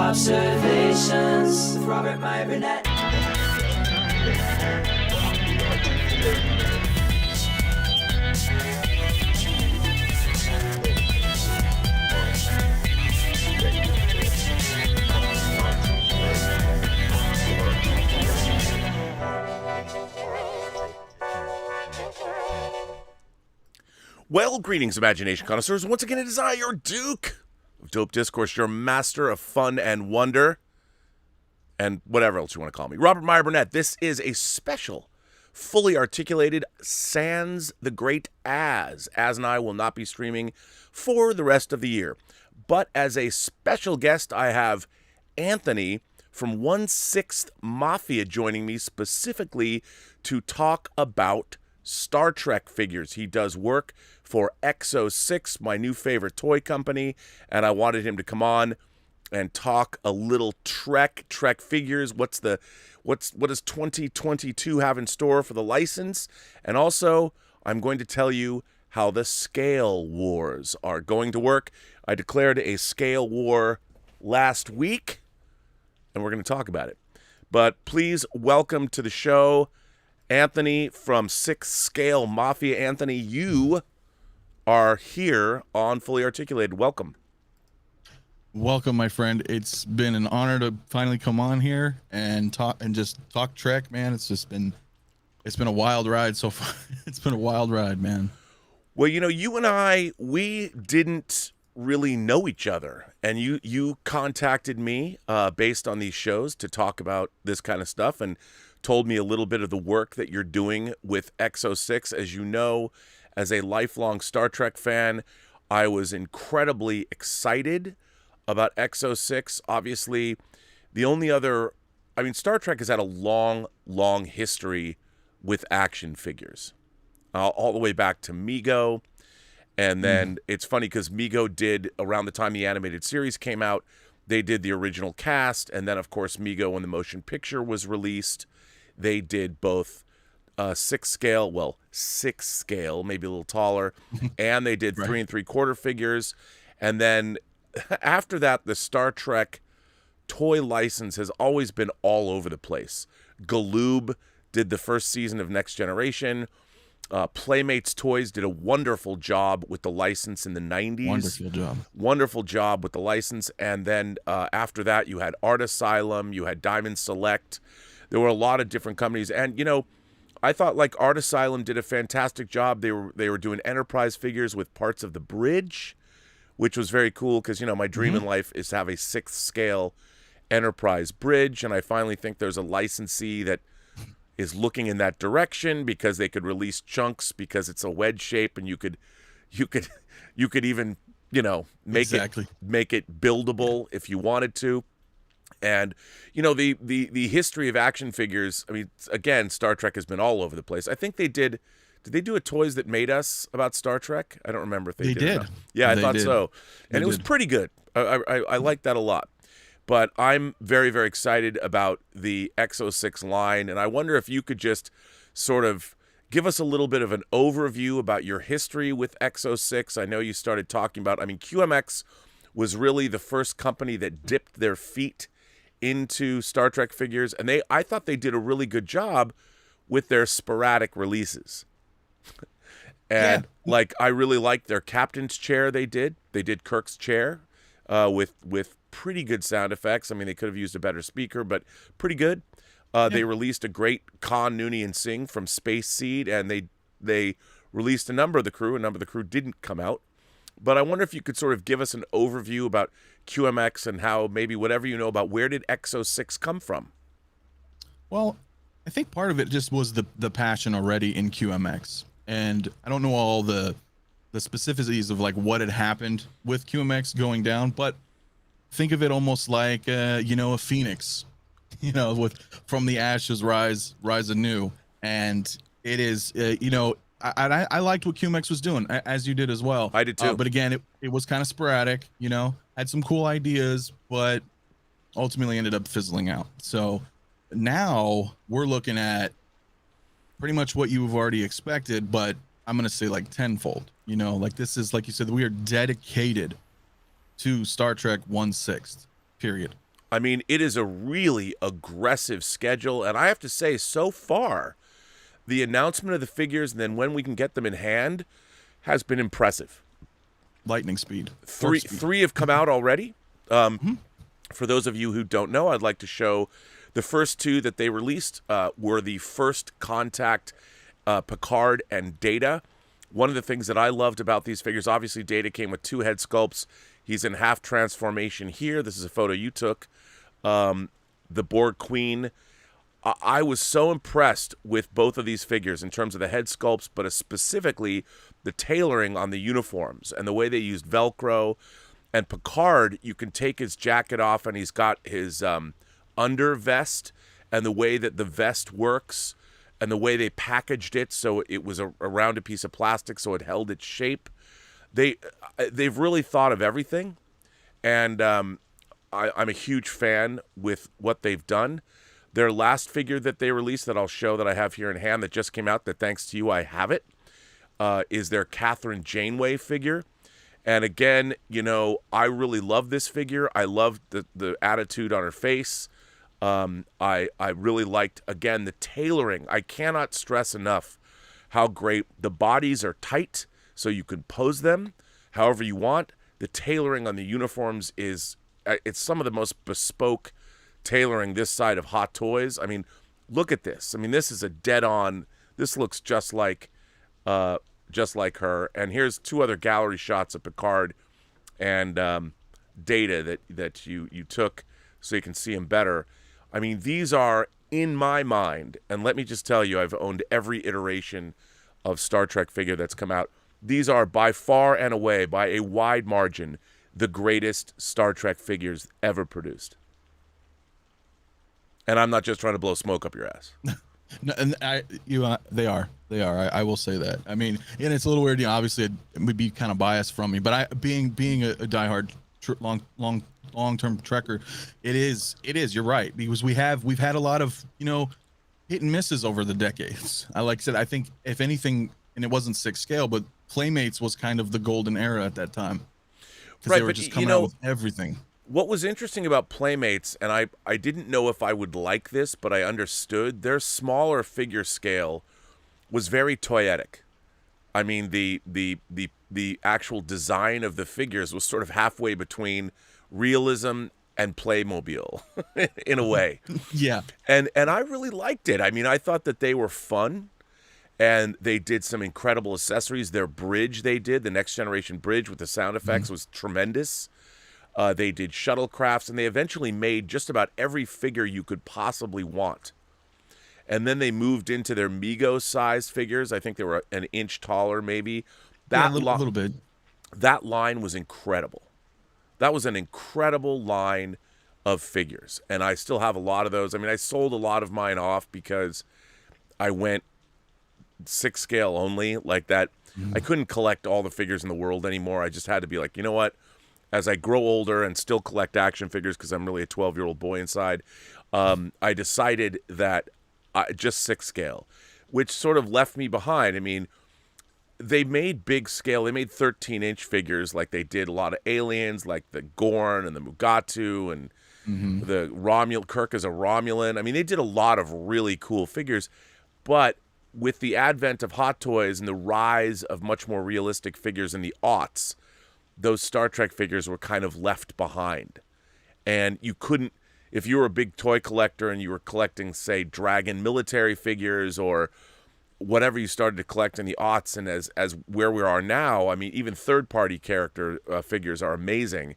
Observations with Robert Meyer Burnett. Well, greetings, imagination connoisseurs. Once again, it is I, your Duke of Dope Discourse, your master of fun and wonder, and whatever else you want to call me. Robert Meyer Burnett. This is a special, fully articulated Sans the Great Az. Az and I will not be streaming for the rest of the year. But as a special guest, I have Anthony from 1/6 Mafia joining me specifically to talk about Star Trek figures. He does work for Exo-6, my new favorite toy company, and I wanted him to come on and talk a little Trek figures. What does 2022 have in store for the license? And also, I'm going to tell you how the scale wars are going to work. I declared a scale war last week, and we're going to talk about it. But please welcome to the show Anthony from 6 Scale Mafia. Anthony, you are here on Fully Articulated. Welcome. Welcome, my friend. It's been an honor to finally come on here and talk Trek, man. It's been a wild ride so far. It's been a wild ride, man. Well, you know, you and I, we didn't really know each other, and you contacted me based on these shows to talk about this kind of stuff, and told me a little bit of the work that you're doing with Exo-6. As you know, as a lifelong Star Trek fan, I was incredibly excited about Exo-6. Obviously, Star Trek has had a long, long history with action figures, all the way back to Mego. And then it's funny because Mego did, around the time the animated series came out, they did the original cast. And then, of course, Mego, when the motion picture was released, they did both 6 scale, maybe a little taller, and they did 3 3/4 figures. And then after that, the Star Trek toy license has always been all over the place. Galoob did the first season of Next Generation. Playmates Toys did a wonderful job with the license in the 90s. Wonderful job with the license. And then after that, you had Art Asylum, you had Diamond Select. There were a lot of different companies. And, you know, I thought like Art Asylum did a fantastic job. They were doing Enterprise figures with parts of the bridge, which was very cool because, you know, my dream in life is to have a 6th scale Enterprise bridge. And I finally think there's a licensee that is looking in that direction because they could release chunks because it's a wedge shape, and you could even, you know, make it buildable if you wanted to. And, you know, the history of action figures, I mean, again, Star Trek has been all over the place. I think did they do a Toys That Made Us about Star Trek? I don't remember if they did. Yeah, I thought so. And it was pretty good. I liked that a lot. But I'm very, very excited about the Exo-6 line, and I wonder if you could just sort of give us a little bit of an overview about your history with Exo-6. I know you started talking about, QMX was really the first company that dipped their feet into Star Trek figures, and I thought they did a really good job with their sporadic releases. And I really liked their captain's chair they did. They did Kirk's chair with pretty good sound effects. I mean, they could have used a better speaker, but pretty good. They released a great Khan Noonien Singh from Space Seed, and they released a number of the crew. A number of the crew didn't come out. But I wonder if you could sort of give us an overview about QMX and how, maybe whatever you know about, where did Exo-6 come from? Well, I think part of it just was the passion already in QMX. And I don't know all the specificities of like what had happened with QMX going down, but think of it almost like, a phoenix, from the ashes rise anew. And it is, I liked what QMX was doing, as you did as well. I did too. But again, it was kind of sporadic, had some cool ideas, but ultimately ended up fizzling out. So now we're looking at pretty much what you've already expected, but I'm going to say like tenfold, this is, like you said, we are dedicated to Star Trek 1/6, period. I mean, it is a really aggressive schedule, and I have to say, so far, the announcement of the figures and then when we can get them in hand has been impressive. Lightning speed. Three have come out already. For those of you who don't know, I'd like to show the first two that they released were the First Contact Picard and Data. One of the things that I loved about these figures, obviously Data came with 2 head sculpts. He's in half transformation here. This is a photo you took. The Borg Queen. I was so impressed with both of these figures in terms of the head sculpts, but specifically the tailoring on the uniforms and the way they used Velcro. And Picard, you can take his jacket off and he's got his under vest, and the way that the vest works and the way they packaged it so it was a rounded piece of plastic so it held its shape. They've really thought of everything, and I'm a huge fan with what they've done. Their last figure that they released that I'll show that I have here in hand that just came out, that thanks to you I have it, is their Catherine Janeway figure. And again, you know, I really love this figure. I loved the attitude on her face. I really liked, again, the tailoring. I cannot stress enough how great the bodies are tight, so you can pose them however you want. The tailoring on the uniforms is, it's some of the most bespoke tailoring this side of Hot Toys. I mean, look at this. I mean, this is a dead-on, this looks just like her. And here's 2 other gallery shots of Picard and Data that you took so you can see him better. I mean, these are, in my mind, and let me just tell you, I've owned every iteration of Star Trek figure that's come out. These are by far and away, by a wide margin, the greatest Star Trek figures ever produced. And I'm not just trying to blow smoke up your ass. No, and they are. I will say that. I mean, and it's a little weird. You know, obviously, it would be kind of biased from me, but being a diehard long-term Trekker, it is. You're right, because we've had a lot of, you know, hit and misses over the decades. Like I said, I think if anything, and it wasn't 6 scale, but Playmates was kind of the golden era at that time, because they were just coming out with everything. What was interesting about Playmates, and I didn't know if I would like this, but I understood, their smaller figure scale was very toyetic. I mean, the actual design of the figures was sort of halfway between realism and Playmobil in a way. Yeah. And I really liked it. I mean, I thought that they were fun, and they did some incredible accessories. Their bridge the Next Generation bridge with the sound effects was tremendous. They did shuttlecrafts, and they eventually made just about every figure you could possibly want. And then they moved into their Mego size figures. I think they were an inch taller, maybe. A little bit. That line was incredible. That was an incredible line of figures, and I still have a lot of those. I mean, I sold a lot of mine off because I went 6 scale only, like that. I couldn't collect all the figures in the world anymore. I just had to be like, you know what? As I grow older and still collect action figures, because I'm really a 12-year-old boy inside, I decided that just 6 scale, which sort of left me behind. I mean, they made big scale. They made 13-inch figures, like they did a lot of aliens, like the Gorn and the Mugatu and the Kirk as a Romulan. I mean, they did a lot of really cool figures, but with the advent of Hot Toys and the rise of much more realistic figures in the aughts, those Star Trek figures were kind of left behind. And you couldn't, if you were a big toy collector and you were collecting, say, Dragon military figures or whatever you started to collect in the aughts, and as where we are now, I mean, even third-party character figures are amazing.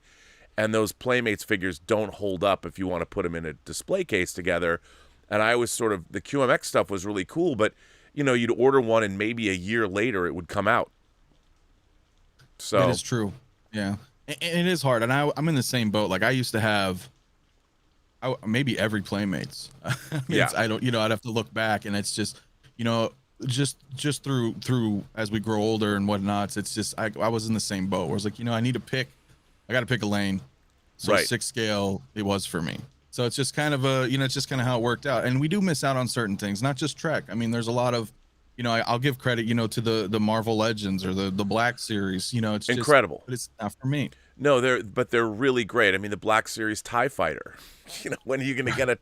And those Playmates figures don't hold up if you want to put them in a display case together. And I always sort of, the QMX stuff was really cool, but, you know, you'd order one and maybe a year later it would come out. So that is true. Yeah, and it is hard, and I'm in the same boat. Like I used to have, maybe every Playmates. I mean, Yeah. I don't, you know, I'd have to look back, and it's just, you know, just through as we grow older and whatnot. It's just I was in the same boat. Where I was like, you know, I got to pick a lane. So Right. 6 scale it was for me. So it's just kind of it's just kind of how it worked out. And we do miss out on certain things, not just Trek. I mean, there's a lot of, you know, I'll give credit, you know, to the Marvel Legends or the Black Series. You know, it's just incredible. but it's not for me. No, they're really great. I mean, the Black Series TIE Fighter. When are you going to get it?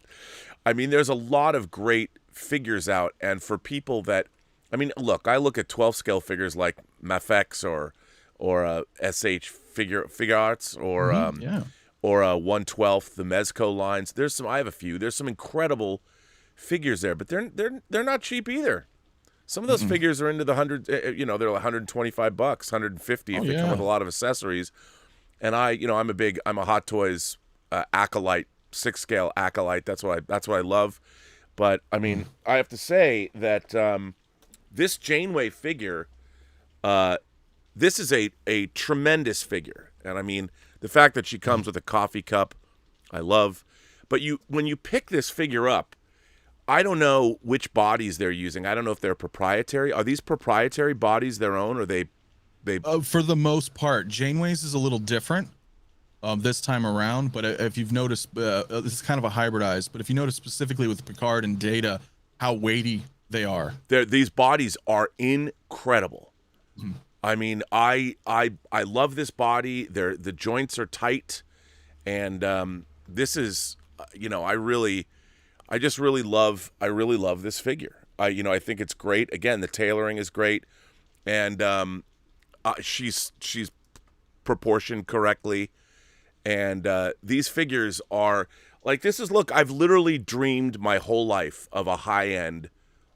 I mean, there's a lot of great figures out, and for people that, I mean, look, I look at 12 scale figures like Mafex or SH Figure Arts or or 1/12 the Mezco lines. I have a few. There's some incredible figures there, but they're not cheap either. Some of those figures are into the hundred. They're $125, $150 if they come with a lot of accessories. And I'm a Hot Toys acolyte, 6 scale acolyte. That's what I love. But I mean, I have to say that this Janeway figure, this is a tremendous figure. And I mean, the fact that she comes with a coffee cup, I love. But when you pick this figure up, I don't know which bodies they're using. I don't know if they're proprietary. Are these proprietary bodies their own, or they? For the most part, Janeway's is a little different this time around. But if you've noticed, this is kind of a hybridized. But if you notice specifically with Picard and Data, how weighty they are. These bodies are incredible. I mean, I love this body. The joints are tight, and this is, I really love this figure. I think it's great. Again, the tailoring is great, and she's proportioned correctly, and these figures are like, look, I've literally dreamed my whole life of a high-end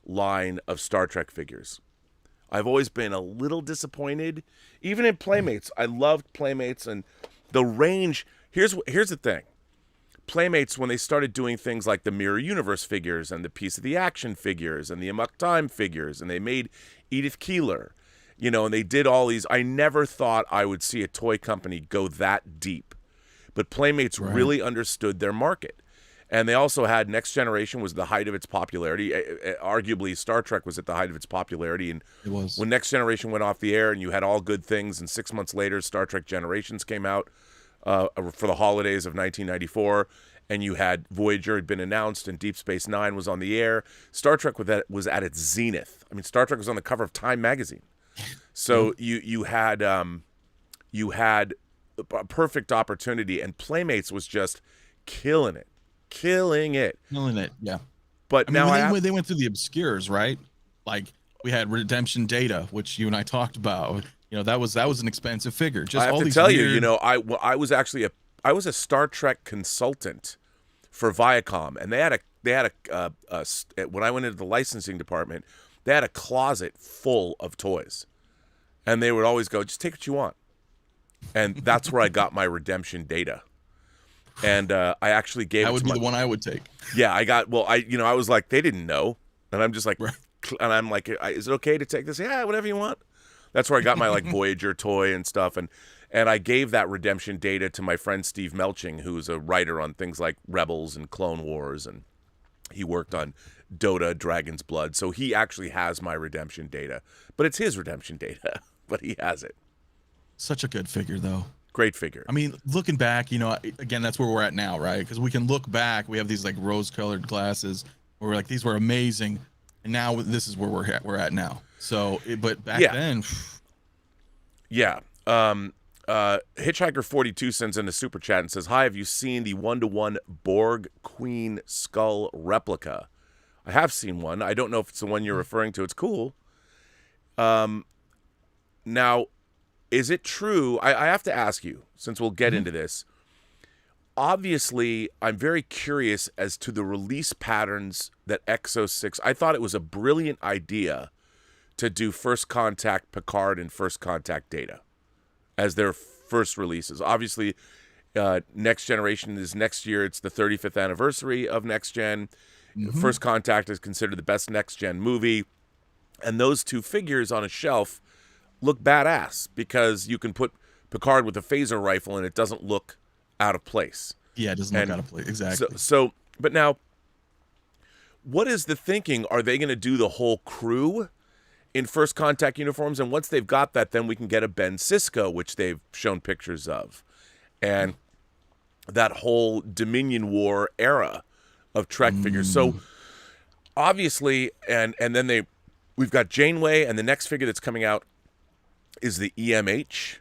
line of Star Trek figures. I've always been a little disappointed, even in Playmates. I loved Playmates, and the range. Here's the thing. Playmates, when they started doing things like the Mirror Universe figures and the Piece of the Action figures and the Amok Time figures, and they made Edith Keeler, and they did all these. I never thought I would see a toy company go that deep, but Playmates really understood their market. And they also had Next Generation was the height of its popularity. Arguably, Star Trek was at the height of its popularity. And it was. When Next Generation went off the air and you had All Good Things, and 6 months later, Star Trek Generations came out for the holidays of 1994, and you had Voyager had been announced and Deep Space Nine was on the air. Star Trek was at its zenith. I mean, Star Trek was on the cover of Time magazine. So you had a perfect opportunity, and Playmates was just killing it. Yeah. But they went through the obscures, right? Like, we had Redemption Data, which you and I talked about. That was an expensive figure. Just I have to tell you, I was actually a Star Trek consultant for Viacom, and they had a when I went into the licensing department, they had a closet full of toys, and they would always go, just take what you want, and that's where I got my Redemption Data. And I actually gave that it would to be my, the one I would take. Yeah, I was like, they didn't know, and I'm just like, and I'm like, is it okay to take this? Yeah, whatever you want. That's where I got my like Voyager toy and stuff, and I gave that Redemption Data to my friend Steve Melching, who's a writer on things like Rebels and Clone Wars, and he worked on Dota, Dragon's Blood, so he actually has my Redemption Data, but it's his Redemption Data, but he has it. Such a good figure, though. Great figure. I mean, looking back, again, that's where we're at now, right? Because we can look back. We have these like rose-colored glasses where we're like, these were amazing, and now this is where we're at now. So, but back then, yeah. Hitchhiker 42 sends in a super chat and says, "Hi, have you seen the 1-to-1 Borg Queen skull replica?" I have seen one. I don't know if it's the one you're referring to. It's cool. Now, is it true? I have to ask you, since we'll get into this. Obviously, I'm very curious as to the release patterns that Exo-6. I thought it was a brilliant idea to do First Contact Picard and First Contact Data as their first releases. Obviously, Next Generation is next year. It's the 35th anniversary of Next Gen. First Contact is considered the best Next Gen movie. And those two figures on a shelf look badass because you can put Picard with a phaser rifle and it doesn't look out of place. Yeah, it doesn't look out of place. Exactly. But now, what is the thinking? Are they going to do the whole crew in First Contact uniforms? And once they've got that, then we can get a Ben Sisko, which they've shown pictures of. And that whole Dominion War era of Trek figures. So obviously, and then we've got Janeway, and the next figure that's coming out is the EMH.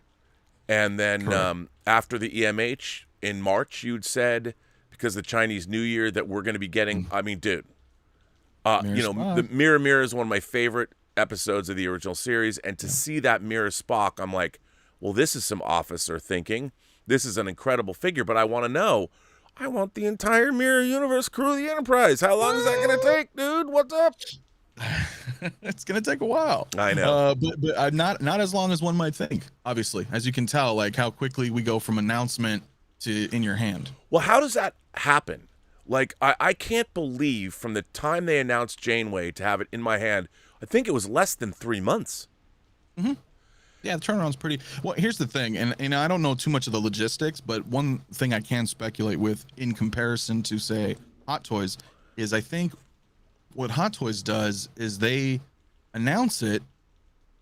And then Correct. after the EMH in March, you'd said, because the Chinese New Year, that we're going to be getting, I mean, dude, Mirror Spock. the Mirror Mirror is one of my favorite episodes of the original series. And to see that Mirror Spock, I'm like, well, this is some officer thinking. This is an incredible figure, but I want to know, I want the entire Mirror Universe crew of the Enterprise. How long is that going to take, dude? What's up? It's gonna take a while. I know. But not as long as one might think. Obviously, as you can tell, like how quickly we go from announcement to in your hand. Well, how does that happen? Like, I can't believe from the time they announced Janeway to have it in my hand, I think it was less than 3 months. Yeah, the turnaround's pretty. Well, here's the thing, and I don't know too much of the logistics, but one thing I can speculate with in comparison to say Hot Toys is I think what Hot Toys does is they announce it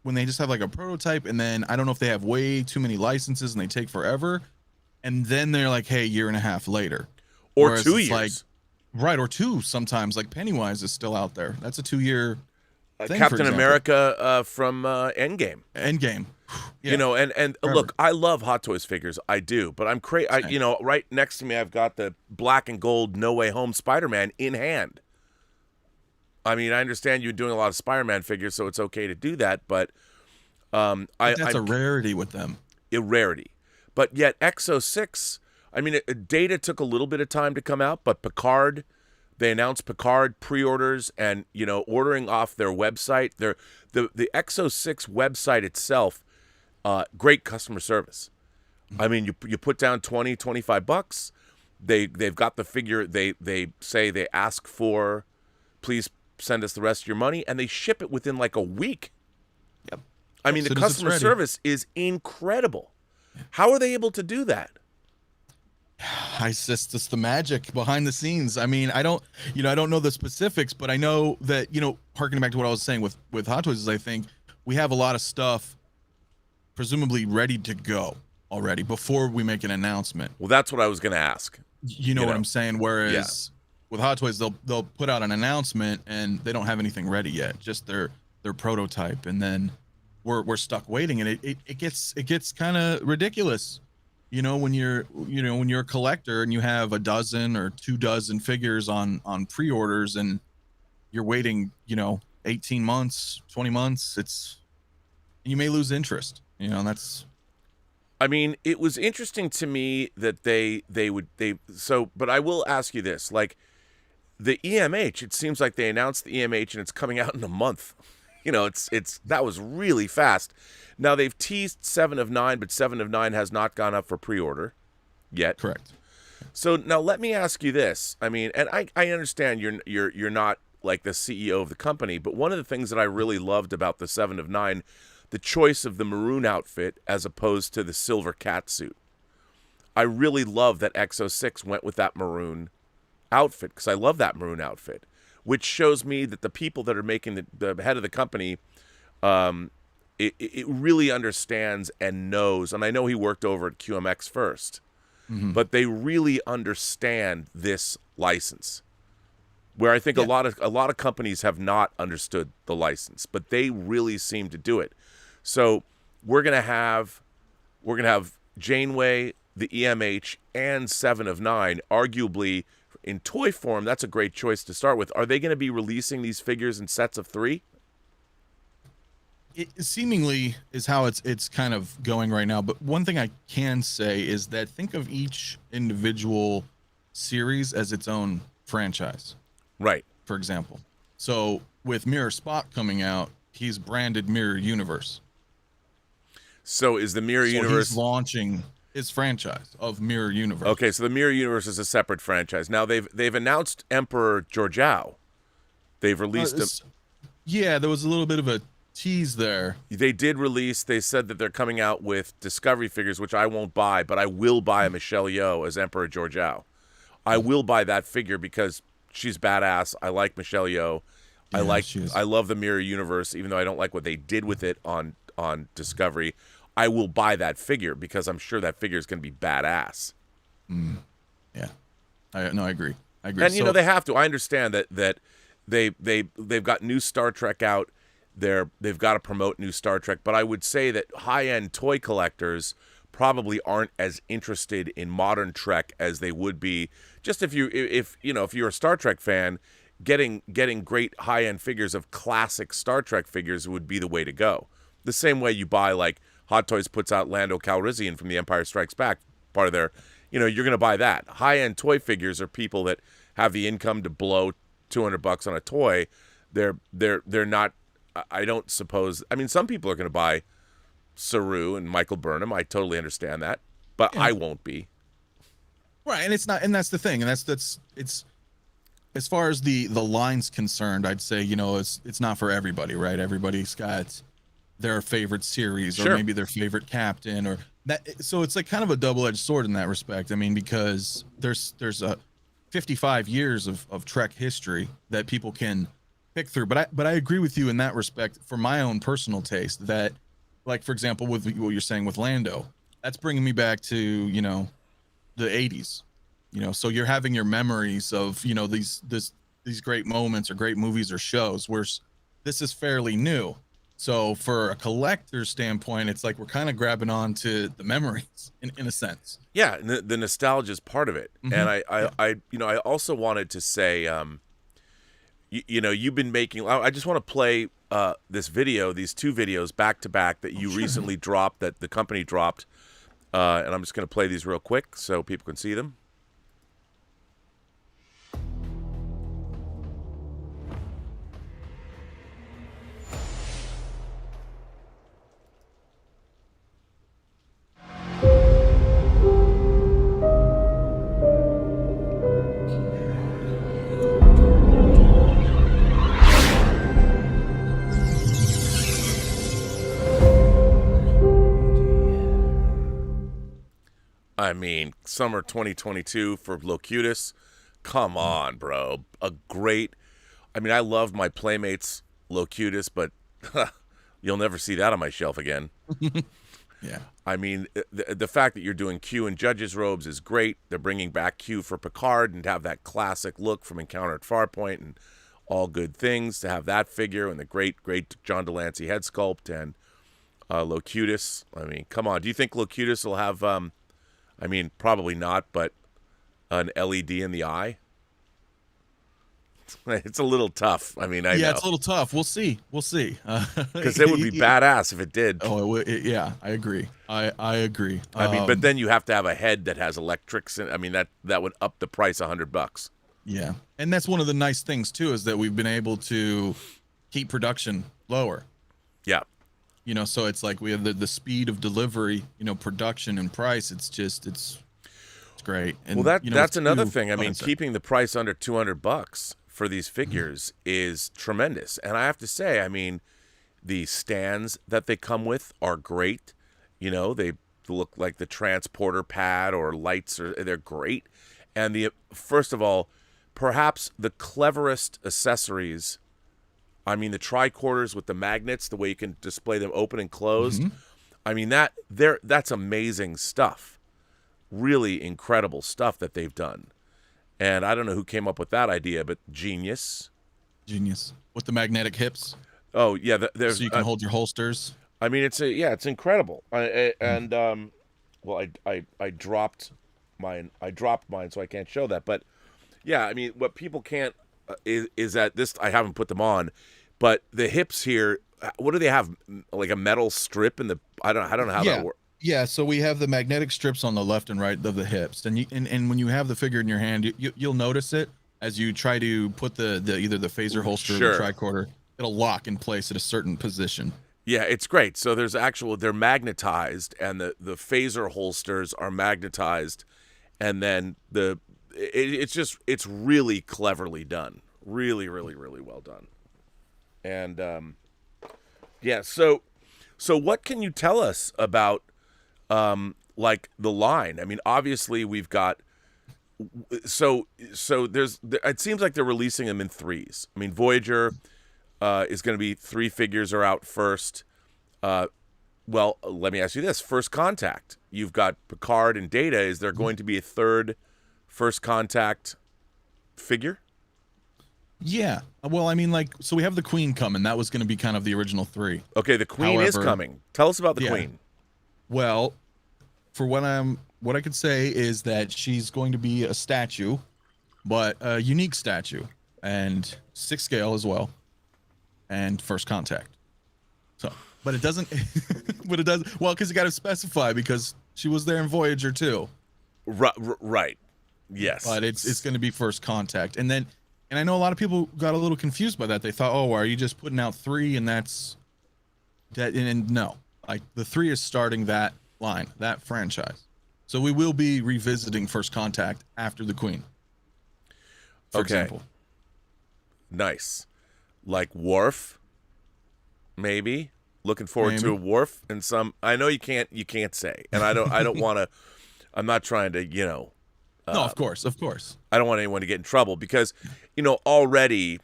when they just have like a prototype, and then I don't know if they have way too many licenses and they take forever, and then they're like, hey, year and a half later. Or Whereas 2 it's years. like, right, or two sometimes. Like Pennywise is still out there. That's a 2-year thing, for Captain example. America from Endgame. Endgame. Yeah. You know, and Forever. look, I love Hot Toys figures. I do. But I'm crazy. You know, right next to me, I've got the black and gold No Way Home Spider-Man in hand. I mean, I understand you're doing a lot of Spider-Man figures, so it's okay to do that. But That's a rarity with them. a rarity. But yet Exo-6, I mean, Data took a little bit of time to come out, but Picard, they announced Picard pre-orders and, you know, ordering off their website. The Exo-6 website itself, great customer service. I mean, you put down $20-25. They've got the figure. They say they ask for, please send us the rest of your money, and they ship it within like a week. Yep. I mean, the customer service is incredible. How are they able to do that? It's just the magic behind the scenes. I mean, I don't know the specifics, but I know that, harkening back to what I was saying with Hot Toys is I think we have a lot of stuff presumably ready to go already before we make an announcement. Well, that's what I was going to ask. You know what I'm saying? Whereas with Hot Toys, they'll put out an announcement and they don't have anything ready yet, just their prototype, and then we're stuck waiting, and it gets kind of ridiculous. When you're a collector and you have a dozen or 24 figures on pre-orders and you're waiting, 18 months, 20 months, you may lose interest. That's. I mean, it was interesting to me that but I will ask you this, like the EMH, it seems like they announced the EMH and it's coming out in a month. That was really fast. Now they've teased 7 of 9, but 7 of 9 has not gone up for pre-order yet. Correct. So now let me ask you this. I mean, and I understand you're not like the CEO of the company, but one of the things that I really loved about the 7 of 9, the choice of the maroon outfit as opposed to the silver cat suit. I really love that Exo-6 went with that maroon outfit because I love that maroon outfit, which shows me that the people that are making the head of the company, it really understands and knows, and I know he worked over at QMX first, but they really understand this license. Where I think a lot of companies have not understood the license, but they really seem to do it. So we're gonna have Janeway, the EMH, and 7 of 9. Arguably, in toy form, that's a great choice to start with. Are they going to be releasing these figures in sets of 3? It seemingly is how it's kind of going right now. But one thing I can say is that think of each individual series as its own franchise. Right. For example. So with Mirror Spock coming out, he's branded Mirror Universe. So is the Mirror Universe he's launching his franchise of Mirror Universe. Okay, so the Mirror Universe is a separate franchise. Now they've announced Emperor Georgiou. They've released him. Yeah, there was a little bit of a tease there. They did release. They said that they're coming out with Discovery figures, which I won't buy, but I will buy a Michelle Yeoh as Emperor Georgiou. I will buy that figure because she's badass. I like Michelle Yeoh. I love the Mirror Universe, even though I don't like what they did with it on Discovery. I will buy that figure because I'm sure that figure is going to be badass. Yeah, I agree. And they have to. I understand that they've got new Star Trek out. They've got to promote new Star Trek, but I would say that high-end toy collectors probably aren't as interested in modern Trek as they would be just if you're a Star Trek fan. Getting great high-end figures of classic Star Trek figures would be the way to go. The same way you buy, like, Hot Toys puts out Lando Calrissian from The Empire Strikes Back, part of their, you're going to buy that. High-end toy figures are people that have the income to blow $200 on a toy. They're not, I don't suppose, I mean, some people are going to buy Saru and Michael Burnham. I totally understand that, but yeah. I won't be. Right, and it's not, and that's the thing, and it's as far as the line's concerned, I'd say, it's not for everybody, right? Everybody's got their favorite series or maybe their favorite captain or that. So it's like kind of a double-edged sword in that respect. I mean, because there's a 55 years of Trek history that people can pick through. But I agree with you in that respect for my own personal taste that, like, for example, with what you're saying with Lando, that's bringing me back to, the 80s. So you're having your memories of, these great moments or great movies or shows where this is fairly new. So for a collector's standpoint, it's like we're kind of grabbing on to the memories in a sense. Yeah, the nostalgia is part of it. Mm-hmm. And I also wanted to say, you've been making, I just want to play these two videos back to back that you recently dropped, that the company dropped. And I'm just going to play these real quick so people can see them. I mean, summer 2022 for Locutus. Come on, bro. I love my Playmates Locutus, but you'll never see that on my shelf again. Yeah. I mean, the fact that you're doing Q in Judge's robes is great. They're bringing back Q for Picard and to have that classic look from Encounter at Farpoint and all good things. To have that figure and the great John Delancey head sculpt and Locutus. I mean, come on. Do you think Locutus will have... probably not, but an LED in the eye. It's a little tough. I mean, I know. It's a little tough. We'll see. Because it would be badass if it did. Oh, yeah, I agree. I agree. But then you have to have a head that has electrics. And I mean, that would up the price $100. Yeah, and that's one of the nice things too, is that we've been able to keep production lower. Yeah. So it's like we have the speed of delivery, production and price. It's great. And, well, that's another thing. I mean, keeping the price under $200 for these figures is tremendous. And I have to say, I mean, the stands that they come with are great. They look like the transporter pad or lights, they're great. And first of all, perhaps the cleverest accessories. I mean, the tricorders with the magnets, the way you can display them open and closed. Mm-hmm. I mean, that's amazing stuff. Really incredible stuff that they've done. And I don't know who came up with that idea, but genius. With the magnetic hips. Oh, yeah. So you can hold your holsters. I mean, it's incredible. I dropped mine. So I can't show that. But yeah, I mean, what people can't is that this, I haven't put them on, but the hips here, what do they have? Like a metal strip in the, I don't know how that works. Yeah, so we have the magnetic strips on the left and right of the hips, and when you have the figure in your hand, you'll notice it as you try to put the either the phaser holster or the tricorder. It'll lock in place at a certain position. Yeah, it's great. So they're magnetized, and the phaser holsters are magnetized, and then it's really cleverly done. Really, really, really well done. And so what can you tell us about like the line? I mean, obviously we've got so it seems like they're releasing them in threes. I mean, Voyager is going to be 3 figures are out first. Well, let me ask you this: First Contact. You've got Picard and Data. Is there going to be a third First Contact figure? Yeah. Well, I mean, so we have the Queen coming. That was going to be kind of the original 3. Okay, the Queen is coming. Tell us about the Queen. Well, for what I could say is that she's going to be a statue, but a unique statue, and 6 scale as well, and first contact. So, but it doesn't, but it does well because you got to specify because she was there in Voyager too. Right. Yes. But it's going to be first contact, and I know a lot of people got a little confused by that. They thought, oh, are you just putting out 3 and that's that? And no, like the 3 is starting that line, that franchise. So we will be revisiting first contact after the Queen. For example. Nice. Like Worf, maybe. Looking forward to a Worf and some. I know you can't say, and I don't want to. I'm not trying to, no, of course. I don't want anyone to get in trouble because, already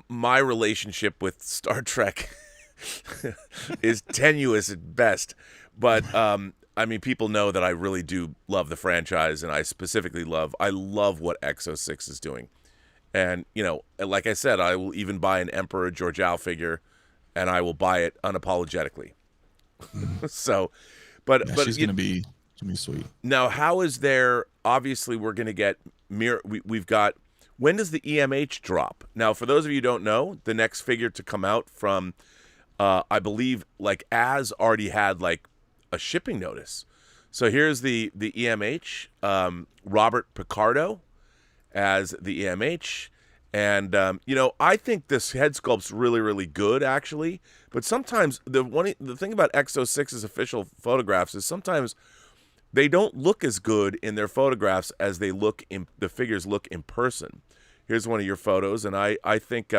my relationship with Star Trek is tenuous at best. But I mean, people know that I really do love the franchise, and I specifically love what X06 is doing. And, like I said, I will even buy an Emperor Georgiou figure, and I will buy it unapologetically. So, but she's going to be sweet. Now, how is there, obviously we're going to get we've got, when does the EMH drop? Now, for those of you who don't know, the next figure to come out from, I believe, like, Az already had, like, a shipping notice. So here's the EMH, Robert Picardo as the EMH. And, I think this head sculpt's really, really good, actually. But sometimes the thing about X06's official photographs is sometimes they don't look as good in their photographs as the figures look in person. Here's one of your photos, and I think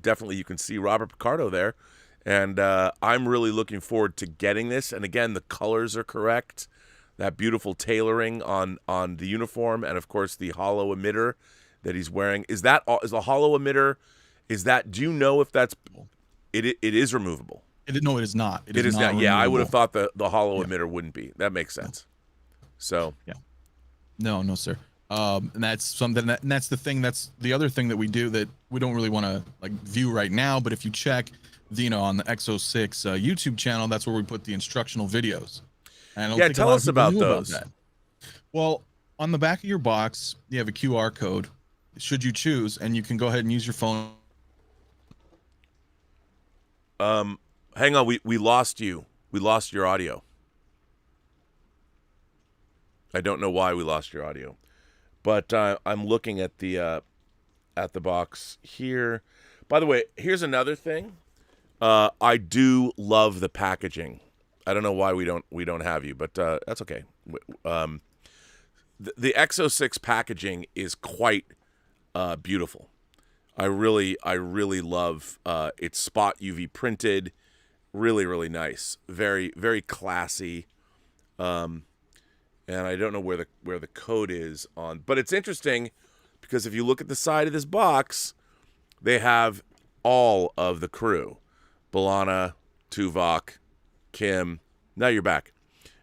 definitely you can see Robert Picardo there. And I'm really looking forward to getting this. And again, the colors are correct. That beautiful tailoring on the uniform, and of course the hollow emitter that he's wearing. Is the hollow emitter? Do you know if that's it is removable? No, it is not. It is not. Yeah, I would have thought the hollow emitter wouldn't be. That makes sense. So yeah, no, sir. And that's something that's the thing. That's the other thing that we do that we don't really want to like view right now. But if you check, on the X06 YouTube channel, that's where we put the instructional videos. And tell us about those. Well, on the back of your box, you have a QR code. Should you choose, and you can go ahead and use your phone. Hang on, we lost you. We lost your audio. I don't know why we lost your audio, but I'm looking at the box here. By the way, here's another thing. I do love the packaging. I don't know why we don't have you, but that's okay. The X06 packaging is quite beautiful. I really love it's spot UV printed, really, really nice, very, very classy. And I don't know where the code is on, but it's interesting because if you look at the side of this box, they have all of the crew: B'Elanna, Tuvok, Kim. Now you're back.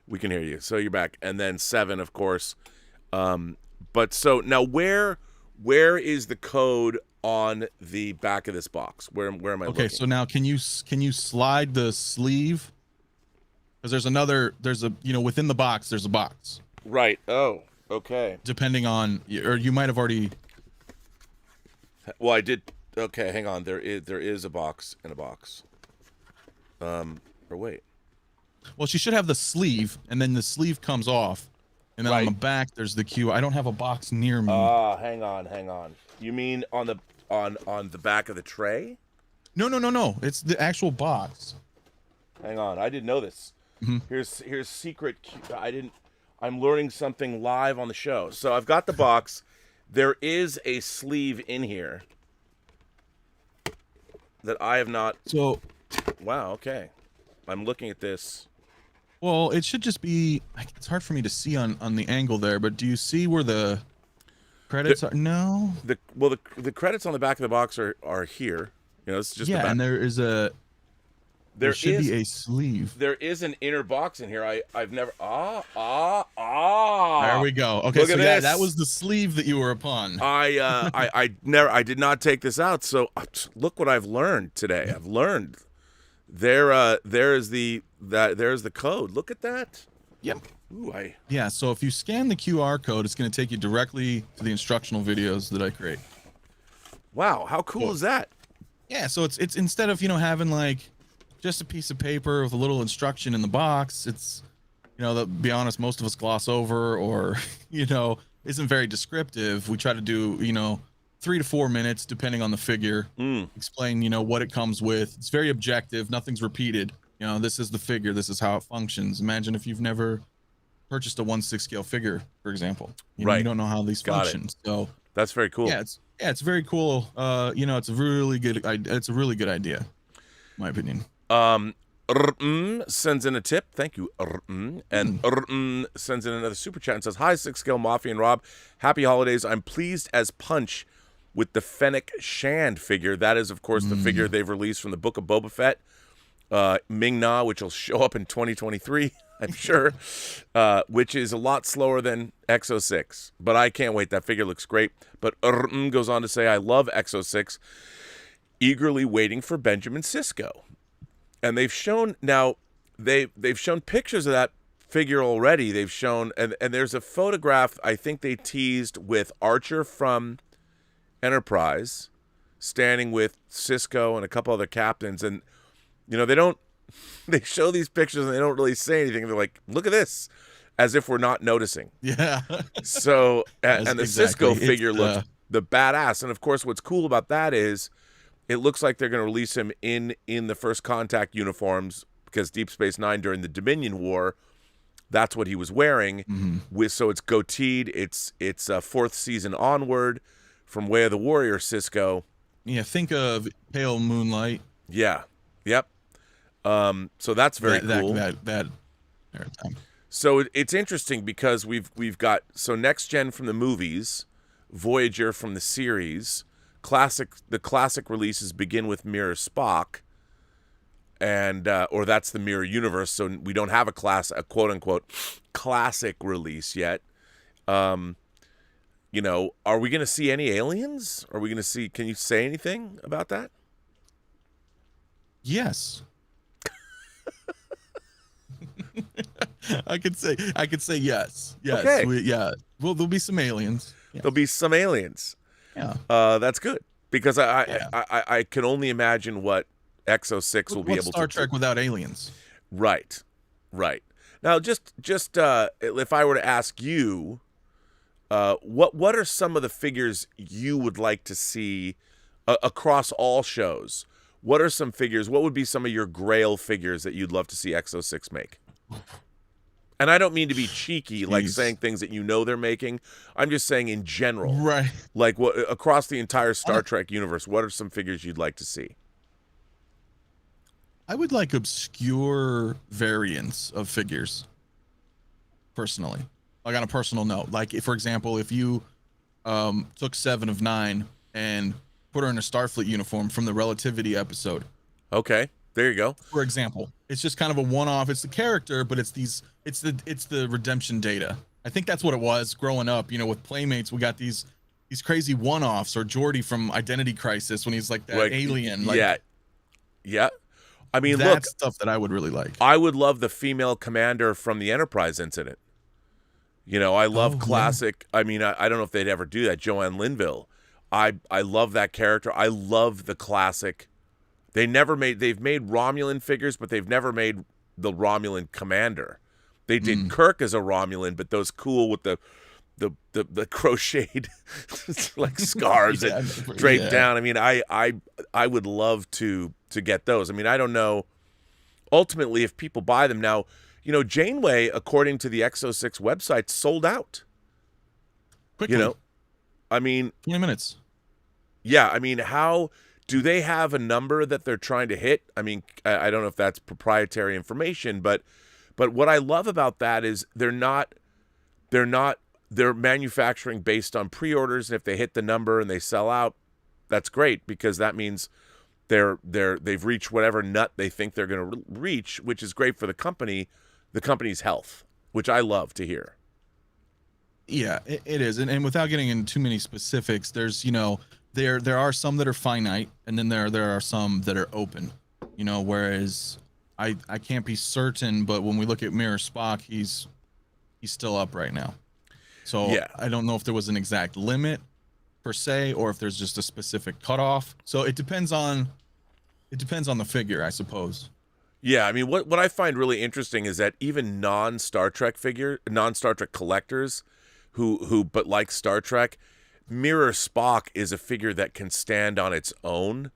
We can hear you. So you're back, and then Seven, of course. But so now, where is the code on the back of this box? Where am I looking? Okay, so now can you slide the sleeve? Because there's a within the box there's a box. Right. Oh, okay. Depending on, or you might have already. Well, I did. Okay, hang on. There is a box in a box. Or wait. Well, she should have the sleeve, and then the sleeve comes off, and then on the back there's the Q. I don't have a box near me. Hang on. You mean on the back of the tray? No. It's the actual box. Hang on, I didn't know this. Mm-hmm. Here's secret. I'm learning something live on the show. So I've got the box. There is a sleeve in here that I have not. So. Wow. Okay. I'm looking at this. Well, it should just be. It's hard for me to see on the angle there, but do you see where the credits are? No. The credits on the back of the box are here. It's just the back. And there should be a sleeve. There is an inner box in here. I've never. There we go. Okay, Look so at this. That was the sleeve that you were upon. I did not take this out. So look what I've learned today. I've learned there's the code. Look at that. Yep. Ooh, Yeah, so if you scan the QR code, it's going to take you directly to the instructional videos that I create. Wow, how cool is that? Yeah, so it's instead of, having like just a piece of paper with a little instruction in the box, it's, to be honest, most of us gloss over or, isn't very descriptive. We try to do, 3 to 4 minutes, depending on the figure, explain, what it comes with. It's very objective. Nothing's repeated. This is the figure. This is how it functions. Imagine if you've never purchased a 1/6 scale figure, for example. You don't know how these function. So that's very cool. Yeah, it's very cool. It's a really good idea, in my opinion. Sends in a tip. Thank you. And sends in another super chat and says, "Hi, 6 scale Mafia and Rob. Happy holidays. I'm pleased as punch with the Fennec Shand figure. That is, of course, the figure they've released from the Book of Boba Fett. Ming Na, which will show up in 2023, I'm sure, which is a lot slower than X06. But I can't wait. That figure looks great." But goes on to say, "I love X06. Eagerly waiting for Benjamin Sisko." And they've shown they've shown pictures of that figure already. They've shown and there's a photograph I think they teased with Archer from Enterprise standing with Sisko and a couple other captains, and they show these pictures and they don't really say anything. They're like, "Look at this," as if we're not noticing. Yeah. So and the exactly. Sisko figure looks the badass. And of course, what's cool about that is it looks like they're going to release him in the First Contact uniforms, because Deep Space Nine during the Dominion War, that's what he was wearing. So it's goateed. It's fourth season onward from Way of the Warrior Sisko. Yeah, think of Pale Moonlight. Yeah. Yep. So that's very cool. That time. So it's interesting because we've got Next Gen from the movies, Voyager from the series. The classic releases begin with Mirror Spock, and or that's the Mirror Universe. So we don't have a quote unquote classic release yet. Are we going to see any aliens? Are we going to see? Can you say anything about that? Yes. I could say yes. Yes. Okay. Well, there'll be some aliens. Yes. There'll be some aliens. Yeah. That's good, because I can only imagine what X06 will be able to do. Star Trek without aliens? Right. Now, just if I were to ask you, what are some of the figures you would like to see across all shows? What are some figures? What would be some of your Grail figures that you'd love to see X06 make? And I don't mean to be cheeky, like saying things that they're making. I'm just saying in general. Right. Like across the entire Star Trek universe, what are some figures you'd like to see? I would like obscure variants of figures, personally. Like on a personal note. Like, for example, if you took 7 of 9 and put her in a Starfleet uniform from the Relativity episode. Okay. There you go. For example, it's just kind of a one-off. It's the character, but it's the redemption data. I think that's what it was growing up. With Playmates, we got these crazy one-offs, or Geordi from Identity Crisis when he's like that alien. Like, yeah. I mean, that's stuff that I would really like. I would love the female commander from the Enterprise incident. I love classic. Yeah. I mean, I don't know if they'd ever do that. Joanne Linville. I love that character. I love the classic. They've made Romulan figures, but they've never made the Romulan commander. They did Kirk as a Romulan, but those cool with the crocheted like scarves that drape down. I mean, I would love to get those. I mean, I don't know ultimately if people buy them now. Janeway, according to the X06 website, sold out. Quickly. I mean, 20 minutes. Yeah, I mean, how do they have a number that they're trying to hit? I mean, I don't know if that's proprietary information, but what I love about that is they're manufacturing based on pre-orders, and if they hit the number and they sell out, that's great, because that means they've reached whatever nut they think they're going to reach, which is great for the company's health, which I love to hear. Yeah, it is. And without getting into too many specifics, there's, there are some that are finite, and then there are some that are open, whereas I can't be certain, but when we look at Mirror Spock, he's still up right now. So Yeah. I don't know if there was an exact limit per se, or if there's just a specific cutoff. So it depends on the figure, I suppose. Yeah, I mean, what I find really interesting is that even non-Star Trek collectors who but like Star Trek, Mirror Spock is a figure that can stand on its own.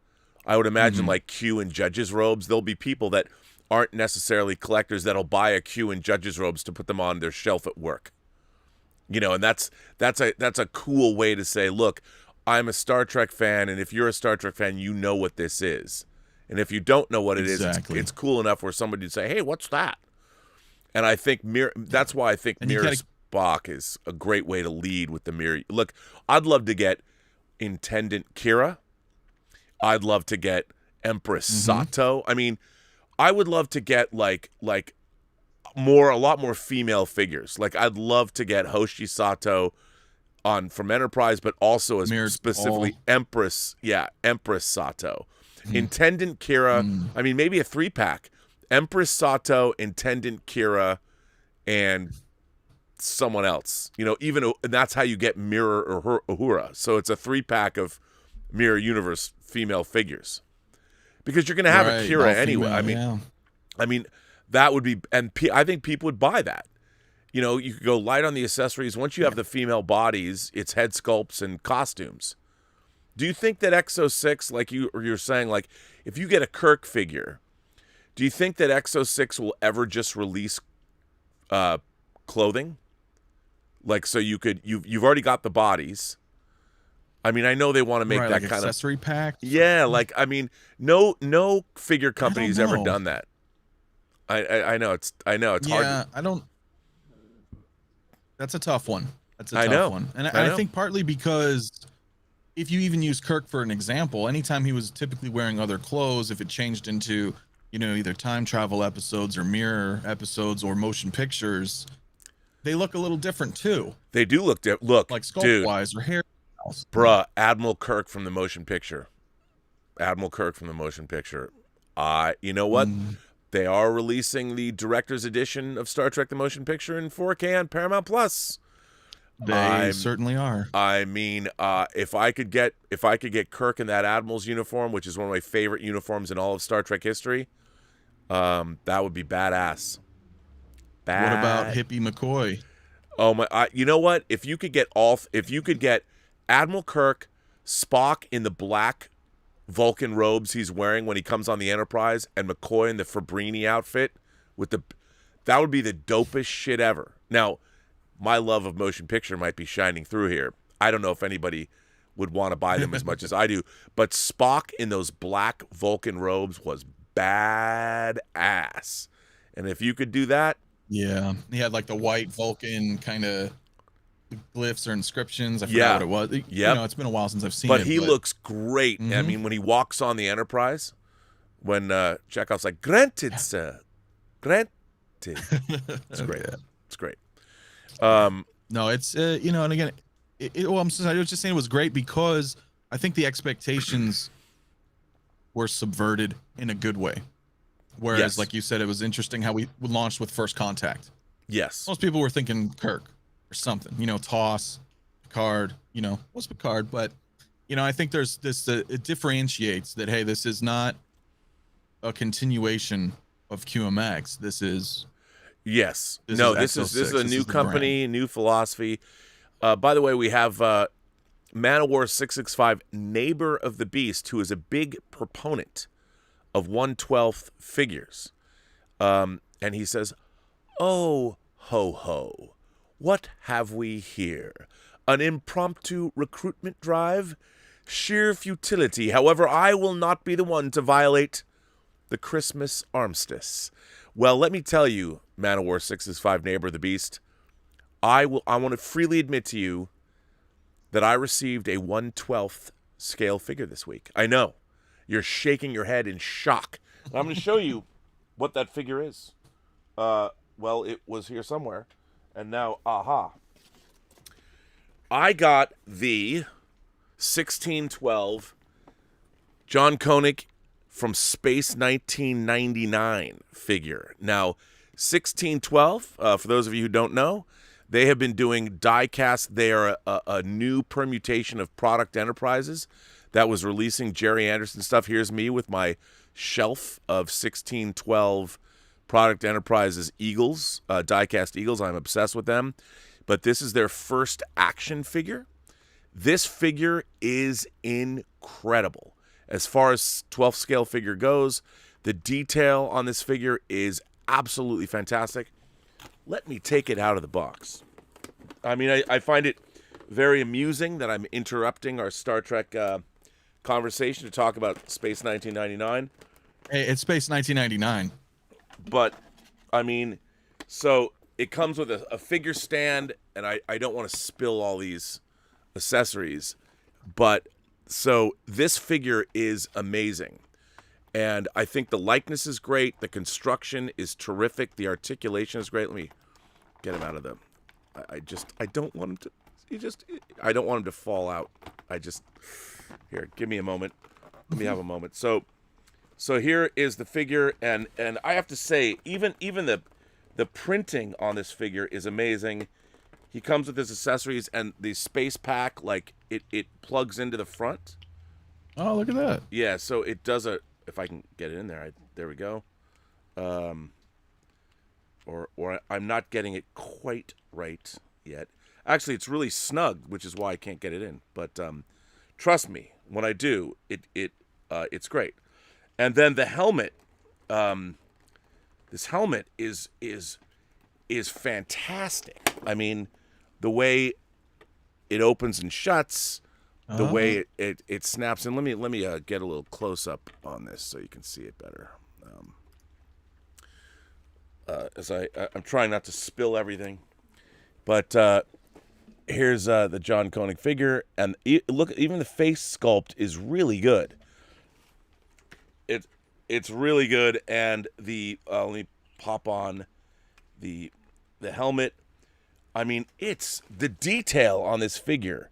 I would imagine like Q and Judge's robes, there'll be people that aren't necessarily collectors that'll buy a Q and Judge's robes to put them on their shelf at work. You know, and that's a cool way to say, look, I'm a Star Trek fan, and if you're a Star Trek fan, you know what this is. And if you don't know what it is, it's cool enough where somebody would say, hey, what's that? And I think that's why I think Mirror Spock is a great way to lead with the Mirror. Look, I'd love to get Intendant Kira. I'd love to get Empress Sato. I mean, I would love to get like a lot more female figures. Like I'd love to get Hoshi Sato from Enterprise, but also as specifically Empress Sato. Intendant Kira, I mean, maybe a 3-pack. Empress Sato, Intendant Kira, and someone else. You know, and that's how you get Mirror or Uhura. So it's a 3-pack of Mirror Universe female figures. Because you're going to have a Kira anyway. Female, I mean, that would be, and I think people would buy that. You know, you could go light on the accessories. Once you have the female bodies, it's head sculpts and costumes. Do you think that Exo-6, like you're saying, like if you get a Kirk figure, do you think that Exo-6 will ever just release clothing? Like so you've already got the bodies. I mean, I know they want to make that like kind of accessory pack. Yeah, like I mean, no figure company's ever done that. I know it's hard. Yeah, I don't. That's a tough one. That's a tough one, and I think partly because if you even use Kirk for an example, anytime he was typically wearing other clothes, if it changed into, you know, either time travel episodes or mirror episodes or motion pictures, they look a little different too. They do look different. Look, like sculpt wise or hair. Bruh, Admiral Kirk from the motion picture. You know what? They are releasing the director's edition of Star Trek: The Motion Picture in 4K on Paramount Plus. They certainly are. I mean, if I could get Kirk in that Admiral's uniform, which is one of my favorite uniforms in all of Star Trek history, that would be badass. What about Hippie McCoy? Oh my! You know what? If you could get Admiral Kirk, Spock in the black Vulcan robes he's wearing when he comes on the Enterprise, and McCoy in the Fabrini outfit that would be the dopest shit ever. Now, my love of motion picture might be shining through here. I don't know if anybody would want to buy them as much as I do, but Spock in those black Vulcan robes was badass. And if you could do that, yeah, he had like the white Vulcan kind of glyphs or inscriptions. I forgot what it was. You know, it's been a while since I've seen it. But he looks great. I mean, when he walks on the Enterprise, when Chekhov's like, "Granted, sir, granted." It's great. It's great. No, it's you know, and again, I was just saying it was great because I think the expectations were subverted in a good way. Whereas, like you said, it was interesting how we launched with First Contact. Yes. Most people were thinking Kirk or something, you know, Toss, Picard, you know, what's Picard? But, you know, I think there's this, it differentiates that, hey, this is not a continuation of QMX. This is. Yes. This is a new company, new philosophy. By the way, we have Man of War 665, Neighbor of the Beast, who is a big proponent of 1/12 figures. And he says, "Oh, ho, ho. What have we here? An impromptu recruitment drive? Sheer futility. However, I will not be the one to violate the Christmas armistice." Well, let me tell you, Man of War 665, Neighbor of the Beast, I want to freely admit to you that I received a 1/12 scale figure this week. I know. You're shaking your head in shock. And I'm going to show you what that figure is. Well, it was here somewhere. And now, aha. I got the 1612 John Koenig from Space 1999 figure. Now, 1612, for those of you who don't know, they have been doing die-cast. They are a new permutation of Product Enterprises that was releasing Jerry Anderson stuff. Here's me with my shelf of 1612 Product Enterprises Eagles, die-cast Eagles. I'm obsessed with them. But this is their first action figure. This figure is incredible. As far as 12th scale figure goes, the detail on this figure is absolutely fantastic. Let me take it out of the box. I mean, I find it very amusing that I'm interrupting our Star Trek conversation to talk about Space 1999. Hey, it's Space 1999. But, I mean, so it comes with a figure stand, and I don't want to spill all these accessories, but so this figure is amazing. And I think the likeness is great. The construction is terrific. The articulation is great. Let me get him out of the... I don't want him to... I don't want him to fall out. Here, give me a moment. Let me have a moment. So here is the figure, and I have to say, even the printing on this figure is amazing. He comes with his accessories and the space pack, like it plugs into the front. Oh, look at that. Yeah, so it does if I can get it in there, there we go. Or I'm not getting it quite right yet. Actually, it's really snug, which is why I can't get it in. But trust me, when I do, it's great. And then the helmet, this helmet is fantastic. I mean, the way it opens and shuts, the way it snaps in. Let me get a little close up on this so you can see it better. As I'm trying not to spill everything, but here's the John Koenig figure, and look, even the face sculpt is really good. It's really good, and let me pop on the helmet. I mean, the detail on this figure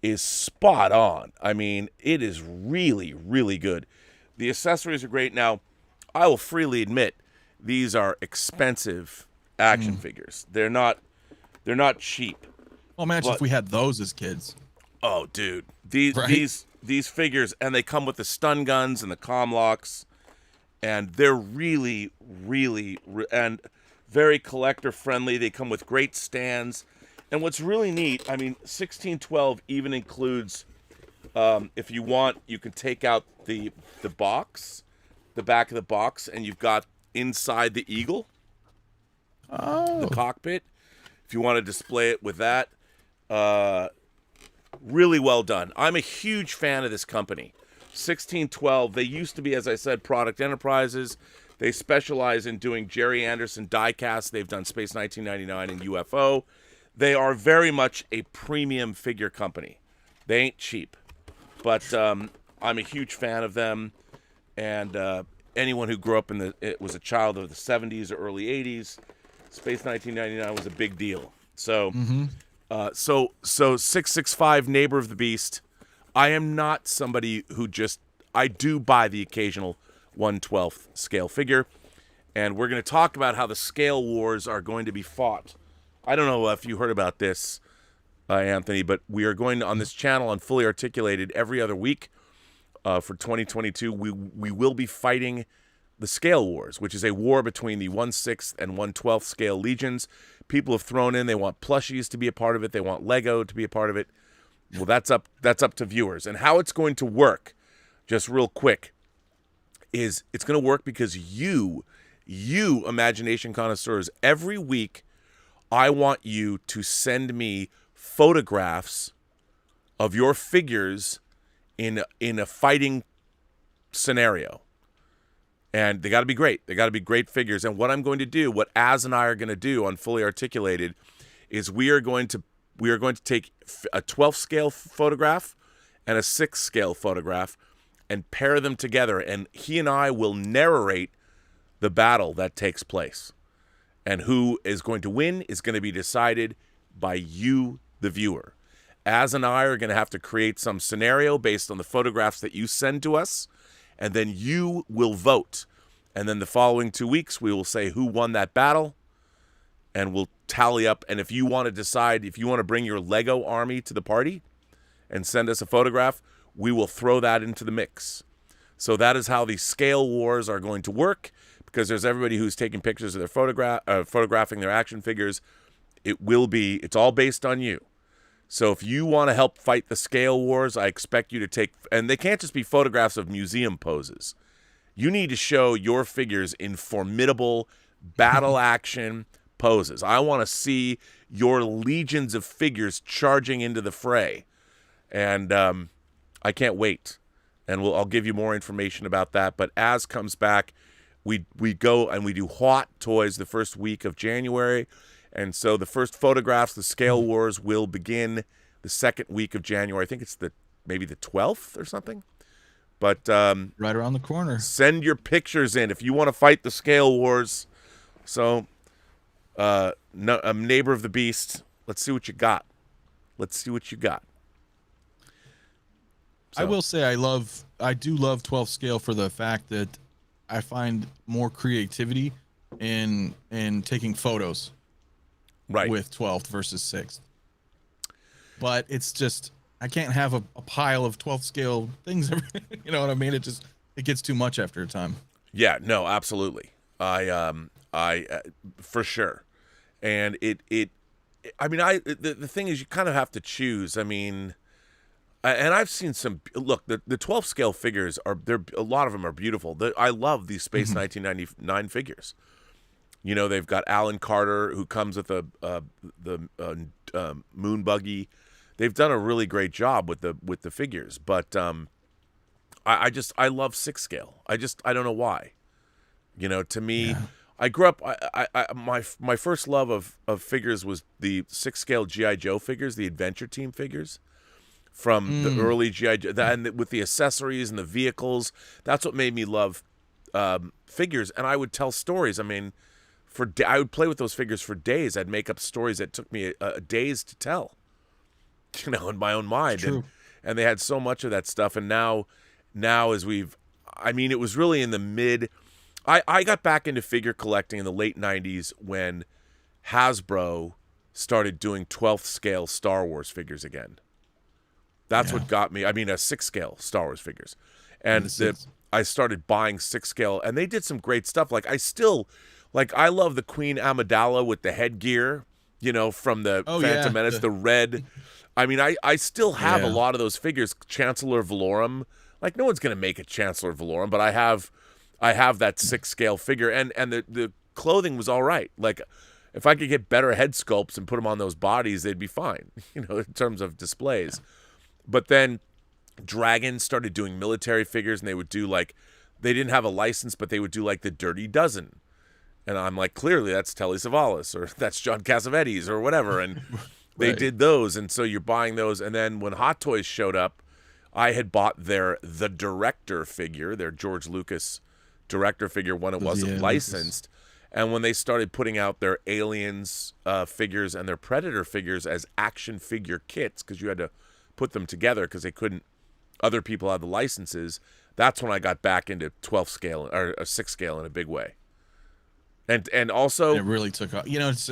is spot on. I mean, it is really, really good. The accessories are great. Now, I will freely admit, these are expensive action figures. They're not cheap. Well, imagine if we had those as kids. Oh, dude. These figures, and they come with the stun guns and the comm locks, and they're really, really, and very collector friendly. They come with great stands. And what's really neat, I mean, 1612 even includes, if you want, you can take out the box, the back of the box, and you've got inside the Eagle, the cockpit. If you want to display it with that, really well done. I'm a huge fan of this company. 1612, they used to be, as I said, Product Enterprises. They specialize in doing Jerry Anderson die-cast. They've done Space 1999 and UFO. They are very much a premium figure company. They ain't cheap. But I'm a huge fan of them. And anyone who grew up it was a child of the 70s or early 80s, Space 1999 was a big deal. So, so 665 Neighbor of the Beast. I am not somebody who I do buy the occasional 1/12 scale figure, and we're going to talk about how the scale wars are going to be fought. I don't know if you heard about this, Anthony, but we are going on this channel on Fully Articulated every other week for 2022. We will be fighting the scale wars, which is a war between the 1/6 and 1/12 scale legions. People have thrown in, they want plushies to be a part of it, they want Lego to be a part of it. Well, that's up to viewers. And how it's going to work, just real quick, is it's going to work because you imagination connoisseurs, every week I want you to send me photographs of your figures in a fighting scenario. And they got to be great. They got to be great figures. And what I'm going to do, what Az and I are going to do on Fully Articulated, is we are going to take a 12th scale photograph and a 6th scale photograph and pair them together. And he and I will narrate the battle that takes place. And who is going to win is going to be decided by you, the viewer. Az and I are going to have to create some scenario based on the photographs that you send to us. and then you will vote. And then the following 2 weeks, we will say who won that battle, and we'll tally up. And if you want to decide, if you want to bring your Lego army to the party and send us a photograph, we will throw that into the mix. So that is how the scale wars are going to work, because there's everybody who's taking pictures of their photographing their action figures. It's all based on you. So if you want to help fight the scale wars, I expect you to take, and they can't just be photographs of museum poses. You need to show your figures in formidable battle action poses. I want to see your legions of figures charging into the fray. And I can't wait. And I'll give you more information about that. But as comes back, we go and we do Hot Toys the first week of January. And so the first photographs, the scale wars, will begin the second week of January. I think it's maybe the 12th or something. But right around the corner. Send your pictures in if you want to fight the scale wars. So, neighbor of the beast, let's see what you got. I will say I do love 12 scale for the fact that I find more creativity in taking photos with 12th versus 6th. But it's just, I can't have a pile of 12 scale things. You know what I mean? It gets too much after a time. Yeah, no, absolutely. I for sure. And the thing is, you kind of have to choose. I mean, and I've seen some, look, the 12 scale figures a lot of them are beautiful. I love these Space 1999 figures. You know, they've got Alan Carter, who comes with the moon buggy. They've done a really great job with the figures, but I love 6 scale. I don't know why. You know, to me, I grew up. My first love of figures was the 6 scale GI Joe figures, the Adventure Team figures from the early GI Joe, and with the accessories and the vehicles. That's what made me love figures. And I would tell stories. I mean, I would play with those figures for days. I'd make up stories that took me days to tell. You know, in my own mind. And they had so much of that stuff. And now it was really in the mid, I got back into figure collecting in the late 90s when Hasbro started doing 12th scale Star Wars figures again. That's what got me. I mean, a 6 scale Star Wars figures. And I started buying 6 scale, and they did some great stuff. Like, I love the Queen Amidala with the headgear, you know, from the Phantom Menace, the red. I mean, I still have a lot of those figures. Chancellor Valorum, like, no one's gonna make a Chancellor Valorum, but I have that 6 scale figure, and the clothing was all right. Like, if I could get better head sculpts and put them on those bodies, they'd be fine, you know, in terms of displays. But then Dragon started doing military figures, and they would do they didn't have a license, but they would do like the Dirty Dozen. And I'm like, clearly that's Telly Savalas, or that's John Cassavetes, or whatever. And they did those, and so you're buying those. And then when Hot Toys showed up, I had bought The Director figure, their George Lucas director figure, when it wasn't licensed. And when they started putting out their Aliens figures and their Predator figures as action figure kits, because you had to put them together because they couldn't, other people had the licenses, that's when I got back into 12 scale or 6 scale in a big way. And also, it really took off. You know, it's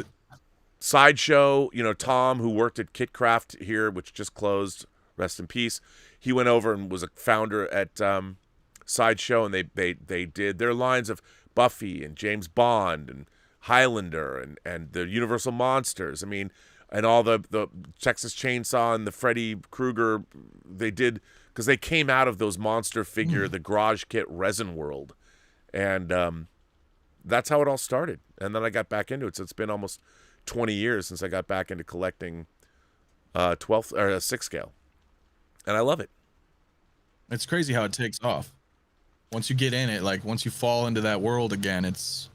Sideshow, you know, Tom, who worked at Kitcraft here, which just closed, rest in peace. He went over and was a founder at Sideshow, and they did their lines of Buffy and James Bond and Highlander and the Universal Monsters. I mean, and all the Texas Chainsaw and the Freddy Krueger, they did, because they came out of those monster figure, the garage kit resin world. And that's how it all started. And then I got back into it. So it's been almost 20 years since I got back into collecting 12th or 6 scale. And I love it. It's crazy how it takes off. Once you get in it, like once you fall into that world again, it's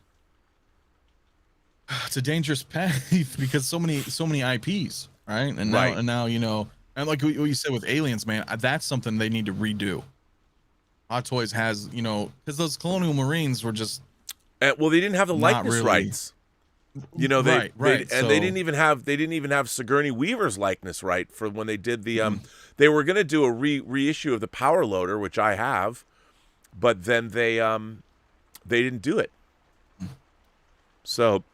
a dangerous path because so many IPs, right? And now you know, and like what you said with Aliens, man, that's something they need to redo. Hot Toys has, you know, because those Colonial Marines were just well, they didn't have the likeness rights. You know, they didn't even have Sigourney Weaver's likeness right for when they did the they were going to do a reissue of the Power Loader, which I have, but then they didn't do it. So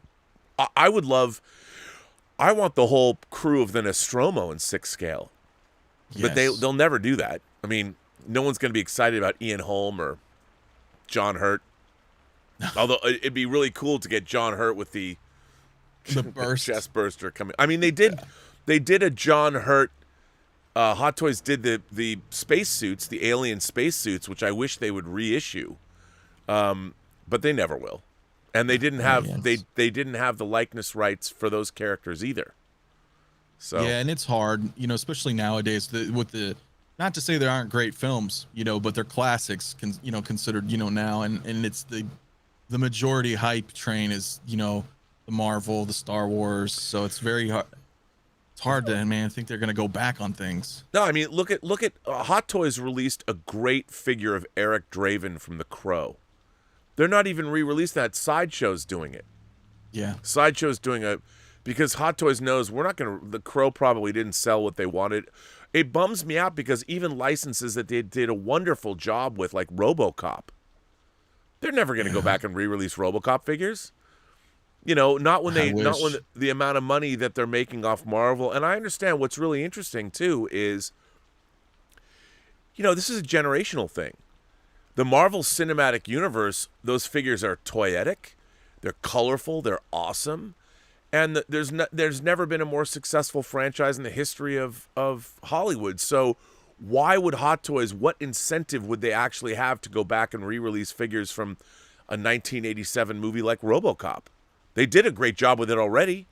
I would love. I want the whole crew of the Nostromo in 6 scale, but Yes. they'll never do that. I mean, no one's going to be excited about Ian Holm or John Hurt. Although it'd be really cool to get John Hurt with the burst. chest burster coming. I mean, they did a John Hurt. Hot Toys did the space suits, the alien space suits, which I wish they would reissue, but they never will. And they didn't have they didn't have the likeness rights for those characters either. So yeah, and it's hard, especially nowadays with the, not to say there aren't great films, but they're classics, considered, now, and it's the majority hype train is, the Marvel, the Star Wars, so it's very hard. It's hard to, man, think they're gonna go back on things. No, I mean, look at Hot Toys released a great figure of Eric Draven from The Crow. They're not even re-released that. Sideshow's doing it. Yeah. Sideshow's doing because Hot Toys knows The Crow probably didn't sell what they wanted. It bums me out because even licenses that they did a wonderful job with, like RoboCop, they're never going to go back and re-release RoboCop figures. Not when the amount of money that they're making off Marvel. And I understand what's really interesting too is, this is a generational thing. The Marvel Cinematic Universe, those figures are toyetic, they're colorful, they're awesome, and there's never been a more successful franchise in the history of Hollywood. So why would Hot Toys, what incentive would they actually have to go back and re-release figures from a 1987 movie like RoboCop? They did a great job with it already,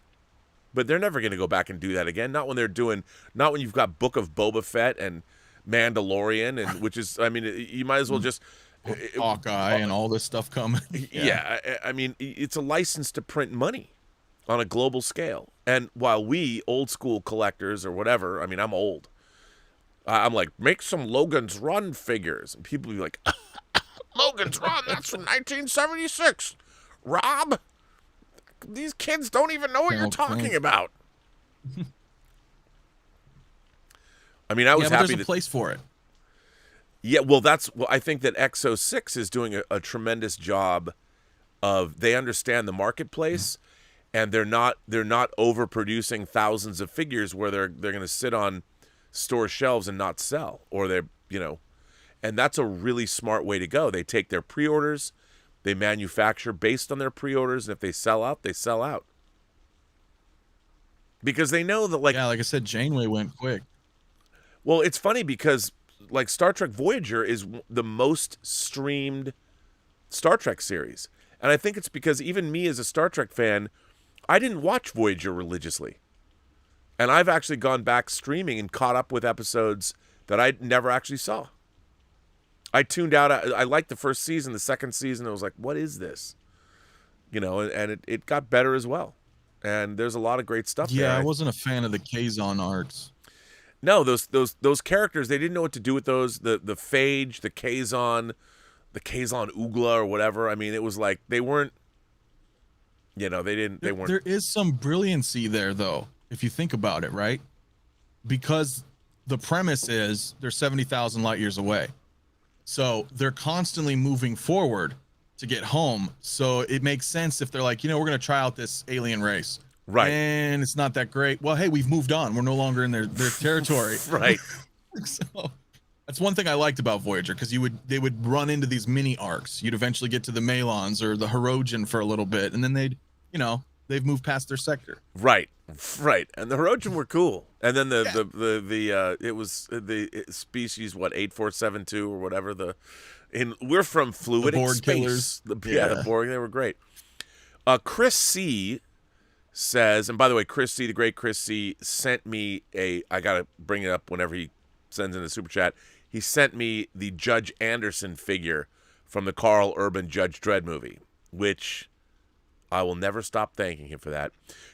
but they're never going to go back and do that again. Not when you've got Book of Boba Fett and Mandalorian, and which is, I mean, you might as well just Hawkeye and all this stuff coming. Yeah, I mean, it's a license to print money on a global scale. And while we old school collectors or whatever, I mean, I'm old. I'm like, make some Logan's Run figures, and people be like, Logan's Run, that's from 1976. Rob, these kids don't even know what you're talking about. I mean, I was happy there's a place for it. Yeah, well, I think that XO6 is doing a tremendous job of, they understand the marketplace, and they're not overproducing thousands of figures where they're going to sit on store shelves and not sell, or and that's a really smart way to go. They take their pre-orders, they manufacture based on their pre-orders, and if they sell out, they sell out. Because they know that, like I said, Janeway went quick. Well, it's funny because, like, Star Trek Voyager is the most streamed Star Trek series. And I think it's because even me as a Star Trek fan, I didn't watch Voyager religiously. And I've actually gone back streaming and caught up with episodes that I never actually saw. I tuned out. I liked the first season. The second season, I was like, what is this? And it got better as well. And there's a lot of great stuff there. Yeah, I wasn't a fan of the Kazon arcs. No, those characters, they didn't know what to do with those. The Phage, the Kazon Oogla or whatever. I mean, it was like they weren't. They weren't. There is some brilliancy there, though, if you think about it, right? Because the premise is they're 70,000 light years away, so they're constantly moving forward to get home. So it makes sense if they're like, we're going to try out this alien race. Right. And it's not that great. Well, hey, we've moved on. We're no longer in their territory. Right. So that's one thing I liked about Voyager, because they would run into these mini arcs. You'd eventually get to the Malons or the Hirogen for a little bit, and then they've moved past their sector. Right. And the Hirogen were cool. And then it was the species 8472 or whatever we're from fluidic Borg space. Killers. The Borg, they were great. Chris C says, and by the way, the great Chris C sent me I gotta bring it up whenever he sends in a super chat. He sent me the Judge Anderson figure from the Carl Urban Judge Dredd movie, which I will never stop thanking him for that.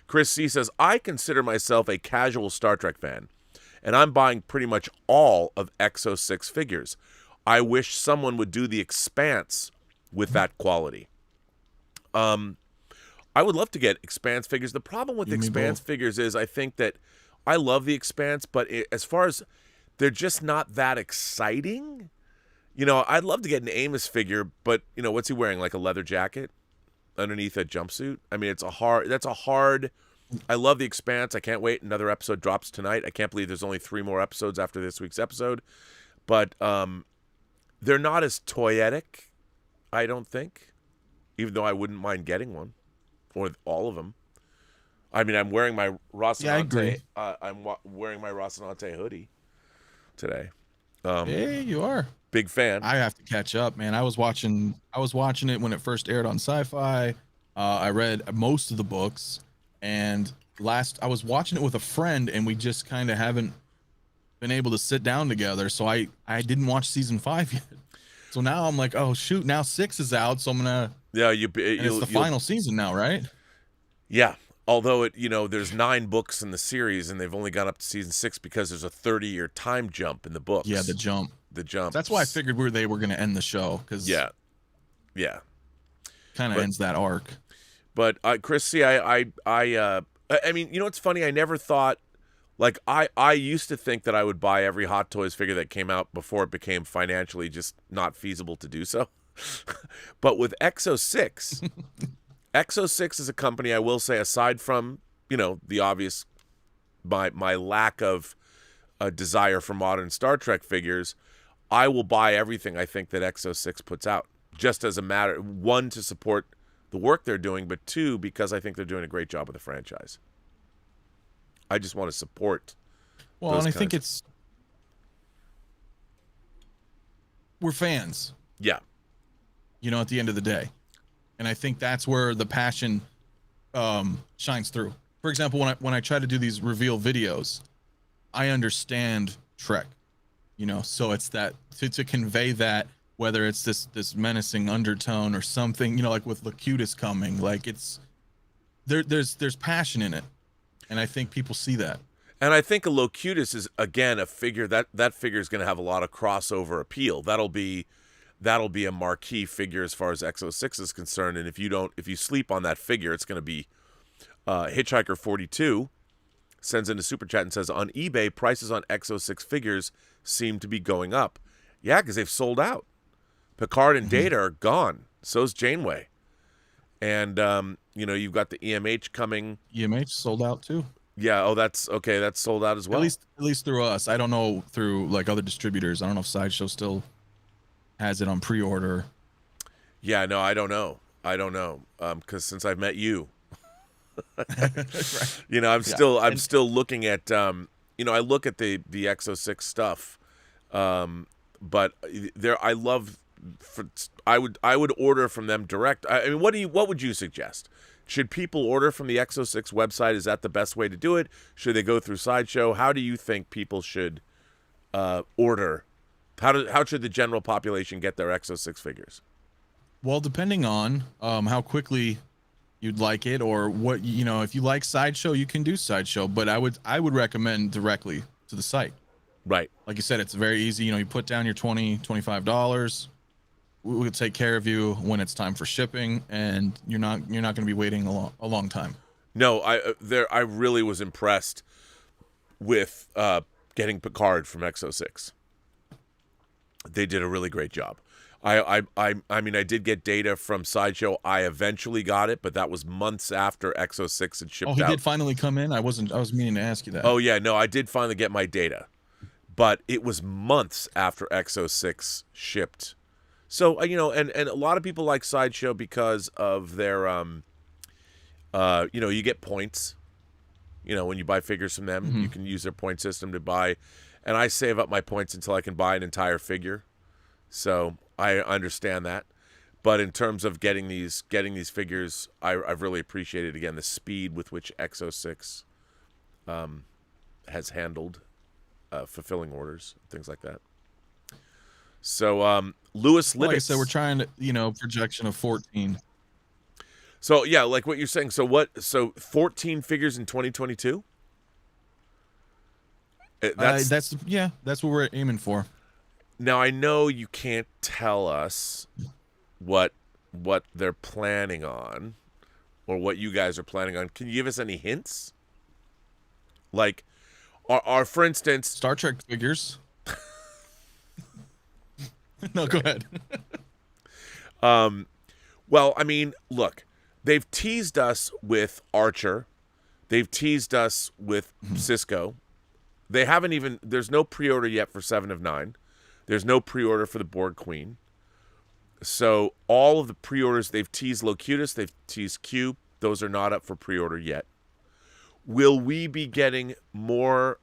Chris C says, I consider myself a casual Star Trek fan, and I'm buying pretty much all of XO6 figures. I wish someone would do The Expanse with that quality. I would love to get Expanse figures. The problem with Expanse figures is I think that I love The Expanse, but as far as they're just not that exciting. You know, I'd love to get an Amos figure, but you know, what's he wearing? Like a leather jacket underneath a jumpsuit? I mean, that's a hard. I love The Expanse. I can't wait. Another episode drops tonight. I can't believe there's only 3 more episodes after this week's episode. But they're not as toyetic, I don't think, even though I wouldn't mind getting one or all of them. I mean, I'm wearing my Rocinante. Yeah, I agree. I'm wearing my Rocinante hoodie today. Hey, you are. Big fan. I have to catch up, man. I was watching it when it first aired on Sci-Fi. I read most of the books, and I was watching it with a friend, and we just kind of haven't been able to sit down together. So I didn't watch season 5 yet. So now I'm like, oh shoot, now 6 is out. So I'm gonna. Yeah, it's the final season now, right? Yeah. Although there's 9 books in the series, and they've only gone up to season 6 because there's a 30-year time jump in the books. Yeah, the jump. That's why I figured they were going to end the show, because yeah, kind of ends that arc. But Chris, see, I mean, you know what's funny? I never thought, like, I used to think that I would buy every Hot Toys figure that came out before it became financially just not feasible to do so. But with Exo 6. Exo 6 is a company, I will say, aside from, the obvious, my lack of a desire for modern Star Trek figures, I will buy everything I think that Exo 6 puts out, just as a matter, 1, to support the work they're doing, but 2, because I think they're doing a great job with the franchise. I just want to support. Well, and I think we're fans. Yeah. At the end of the day. And I think that's where the passion shines through. For example, when I try to do these reveal videos, I understand Trek, so it's that to convey that, whether it's this menacing undertone or something, like with Locutus coming, like there's passion in it, and I think people see that. And I think a Locutus is, again, a figure that figure is going to have a lot of crossover appeal. That'll be a marquee figure as far as Exo 6 is concerned. And if you sleep on that figure, it's going to be Hitchhiker 42 sends in a super chat and says, on eBay, prices on Exo 6 figures seem to be going up. Yeah, because they've sold out. Picard and Data are gone. So's Janeway. And, you've got the EMH coming. EMH sold out too. Yeah. Oh, that's okay. That's sold out as well. At least through us. I don't know through like other distributors. I don't know if Sideshow still has it on pre-order. Yeah, no, I don't know. Because since I've met you, right. I'm still looking at, I look at the Exo 6 stuff, but I would order from them direct. I mean, what would you suggest? Should people order from the Exo 6 website? Is that the best way to do it? Should they go through Sideshow? How do you think people should order? How should the general population get their Exo 6 figures? Well, depending on how quickly you'd like it, or what, if you like Sideshow, you can do Sideshow, but I would recommend directly to the site. Right. Like you said, it's very easy. You put down your $25. We'll take care of you when it's time for shipping, and you're not going to be waiting a long time. No, I really was impressed with getting Picard from Exo 6. They did a really great job. I mean, I did get data from Sideshow. I eventually got it, but that was months after Exo 6 had shipped out. Oh, he did finally come in? I was meaning to ask you that. Oh, yeah. No, I did finally get my data. But it was months after Exo 6 shipped. So, and a lot of people like Sideshow because of their, you get points. When you buy figures from them, you can use their point system to buy. And I save up my points until I can buy an entire figure. So I understand that. But in terms of getting these figures, I've really appreciated, again, the speed with which Exo 6 has handled fulfilling orders, things like that. So Lewis Libbets. Like I said, we're trying to, projection of 14. So, yeah, like what you're saying. So 14 figures in 2022? That's what we're aiming for. Now, I know you can't tell us what they're planning on or what you guys are planning on. Can you give us any hints? Like, are for instance... Star Trek figures. No, go ahead. Well, I mean, look, they've teased us with Archer. They've teased us with Cisco. They haven't even, there's no pre-order yet for 7 of 9. There's no pre-order for the Borg Queen. So all of the pre-orders, they've teased Locutus, they've teased Q. Those are not up for pre-order yet. Will we be getting more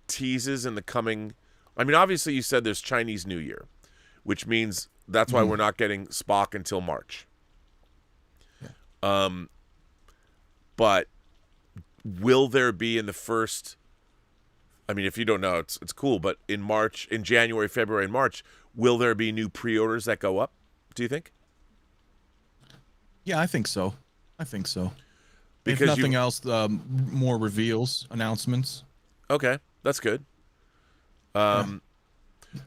teases in the coming, I mean, obviously you said there's Chinese New Year, which means that's why we're not getting Spock until March. Yeah. But will there be in the first, I mean, if you don't know, it's cool, but in March, in January, February, and March, will there be new pre-orders that go up, do you think? Yeah, I think so. Because if nothing else, more reveals, announcements. Okay, that's good.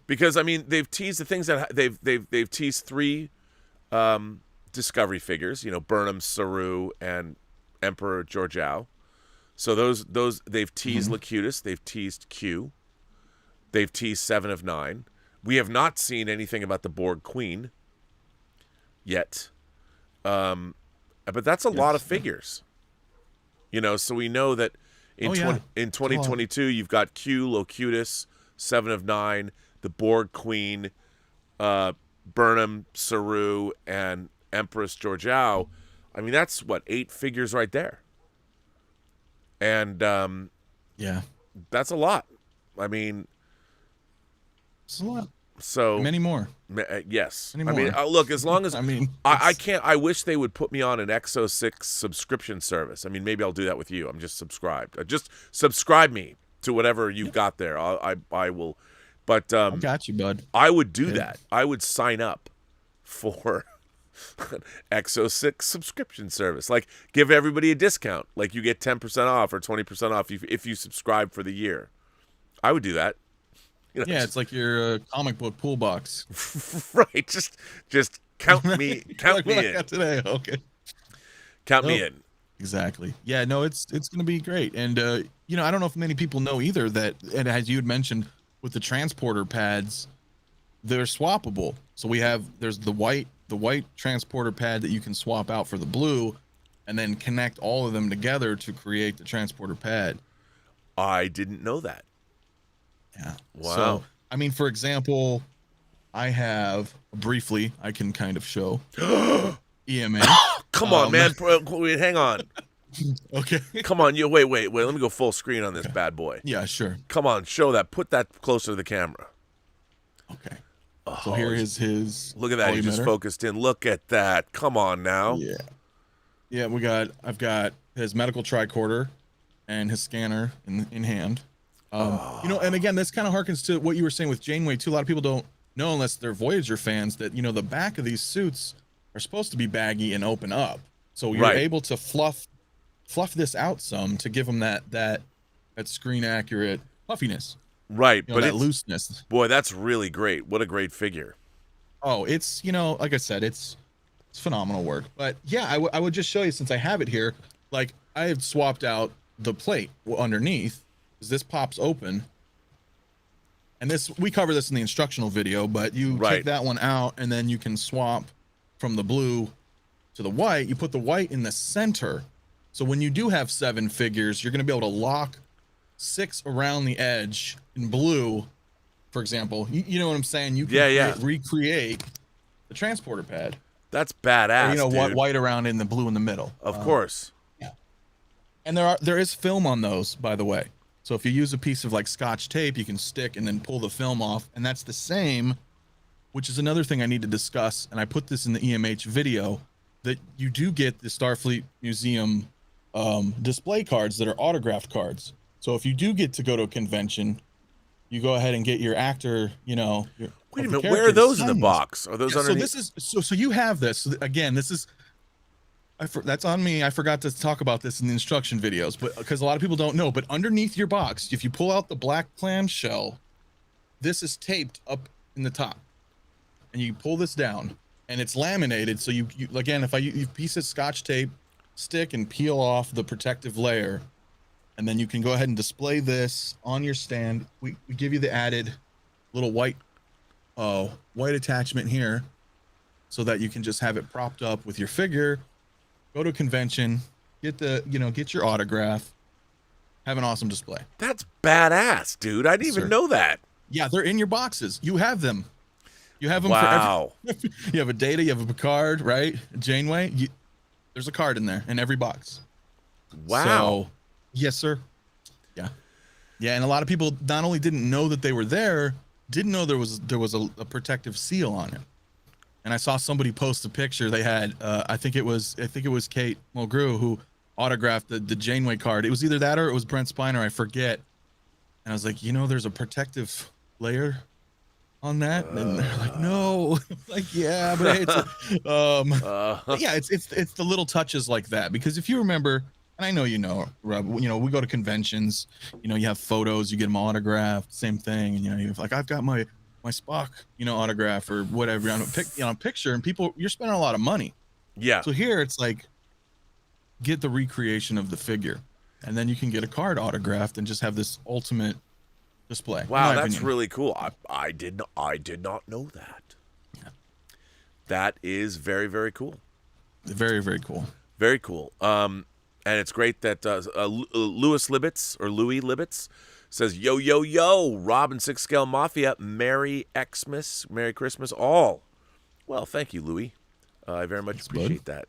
Because I mean, they've teased the things that they've teased 3 Discovery figures, you know, Burnham, Saru, and Emperor Georgiou. So those they've teased Locutus, they've teased Q, they've teased 7 of 9. We have not seen anything about the Borg Queen yet, but that's a lot of figures. You know, so we know that in 2022 you've got Q, Locutus, 7 of 9, the Borg Queen, Burnham, Saru, and Empress Georgiou. I mean, that's what, 8 figures right there. And that's a lot. I mean, it's a lot. So many more. Yes. Many more. I mean, look, as long as I mean, I can't. I wish they would put me on an Exo 6 subscription service. I mean, maybe I'll do that with you. I'm just subscribed. Just subscribe me to whatever you've got there. I will. But I got you, bud. I would do that. I would sign up for an Exo 6 subscription service. Like, give everybody a discount. Like, you get 10% off or 20% off if you subscribe for the year. I would do that. You know, yeah, it's like your comic book pool box. Right. Just count me like me what in. I got today. Okay. Count me in. Exactly. Yeah, no, it's gonna be great. And you know, I don't know if many people know either that, and as you had mentioned with the transporter pads, they're swappable. So there's the white transporter pad that you can swap out for the blue, and then connect all of them together to create the transporter pad. I didn't know that. Yeah. Wow. So, I mean, for example, I have briefly, I can kind of show EMA. Come on, man. Wait, hang on. Okay. Come on. Wait. Let me go full screen on this bad boy. Yeah, sure. Come on. Show that. Put that closer to the camera. Okay. So here is his. Look at that. He just focused in. Look at that. Come on now. Yeah. Yeah, I've got his medical tricorder and his scanner in hand. You know, and again, this kind of harkens to what you were saying with Janeway too. A lot of people don't know, unless they're Voyager fans, that, you know, the back of these suits are supposed to be baggy and open up. So you're able to fluff this out some to give them that screen accurate puffiness. Right, you know, but that looseness. Boy, that's really great. What a great figure. Oh, it's, you know, like I said, it's phenomenal work. But yeah, I would just show you, since I have it here, like I have swapped out the plate underneath. This pops open, and we cover this in the instructional video, but you take that one out and then you can swap from the blue to the white. You put the white in the center, so when you do have 7 figures, you're going to be able to lock 6 around the edge in blue, for example. You know what I'm saying? You can recreate the transporter pad. That's badass. Or, you know, dude. white around in the blue in the middle. Of course. Yeah. And there is film on those, by the way. So if you use a piece of like Scotch tape, you can stick and then pull the film off. And that's the same, which is another thing I need to discuss. And I put this in the EMH video, that you do get the Starfleet Museum display cards that are autographed cards. So if you do get to go to a convention, you go ahead and get your actor, you know. Wait a minute, where are those in the box? Are those underneath? So this is, so you have this. Again, this is, that's on me. I forgot to talk about this in the instruction videos, but because a lot of people don't know, but underneath your box, if you pull out the black clamshell, this is taped up in the top, and you pull this down and it's laminated. So you again, if you piece of Scotch tape, stick and peel off the protective layer, and then you can go ahead and display this on your stand. We give you the added little white white attachment here so that you can just have it propped up with your figure, go to a convention, get your autograph, have an awesome display. That's badass, dude. I didn't even know that. Yeah, they're in your boxes. You have them. You have them Wow. for every. You have a Data, you have a Picard, right? Janeway. There's a card in there in every box. Wow. So, yes, sir. Yeah. Yeah, and a lot of people not only didn't know that they were there, didn't know there was a protective seal on it. And I saw somebody post a picture. They had I think it was Kate Mulgrew who autographed the Janeway card. It was either that or it was Brent Spiner, I forget. And I was like, there's a protective layer on that, and they're like, no. Like, yeah, but hey, it's the little touches like that, because if you remember, and I know Rob, we go to conventions, you have photos, you get them autographed, same thing, and you're like, I've got my Spock autograph or whatever on a picture, and you're spending a lot of money. Yeah. So here it's like, get the recreation of the figure, and then you can get a card autographed and just have this ultimate display. Wow, that's really cool. I did not know that. Yeah. That is very, very cool. Very, very cool. Very cool. And it's great that Louis Libitz says, yo, Rob and 6 Scale Mafia, Merry Xmas, Merry Christmas, all. Well, thank you, Louis. I very much appreciate that.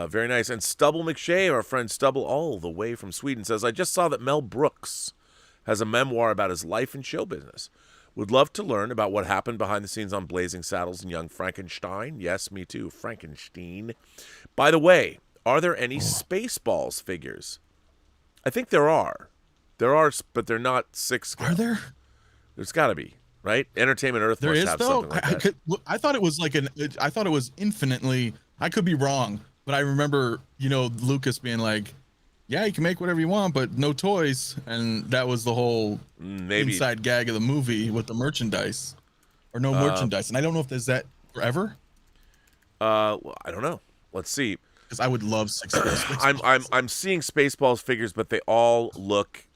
Very nice. And Stubble McShay, our friend Stubble, all the way from Sweden, says, I just saw that Mel Brooks has a memoir about his life in show business. Would love to learn about what happened behind the scenes on Blazing Saddles and Young Frankenstein. Yes, me too, Frankenstein. By the way, are there any Spaceballs figures? I think there are. There are, but they're not 6 scale. Are there? There's got to be, right? Entertainment Earth There must is, have though. something like that. I thought it was I thought it was infinitely. I could be wrong, but I remember, Lucas being like, yeah, you can make whatever you want, but no toys. And that was the whole inside gag of the movie with the merchandise, or no merchandise. And I don't know if there's that forever. Well, I don't know. Let's see. Because I would love Spaceballs. I'm seeing Spaceballs figures, but they all look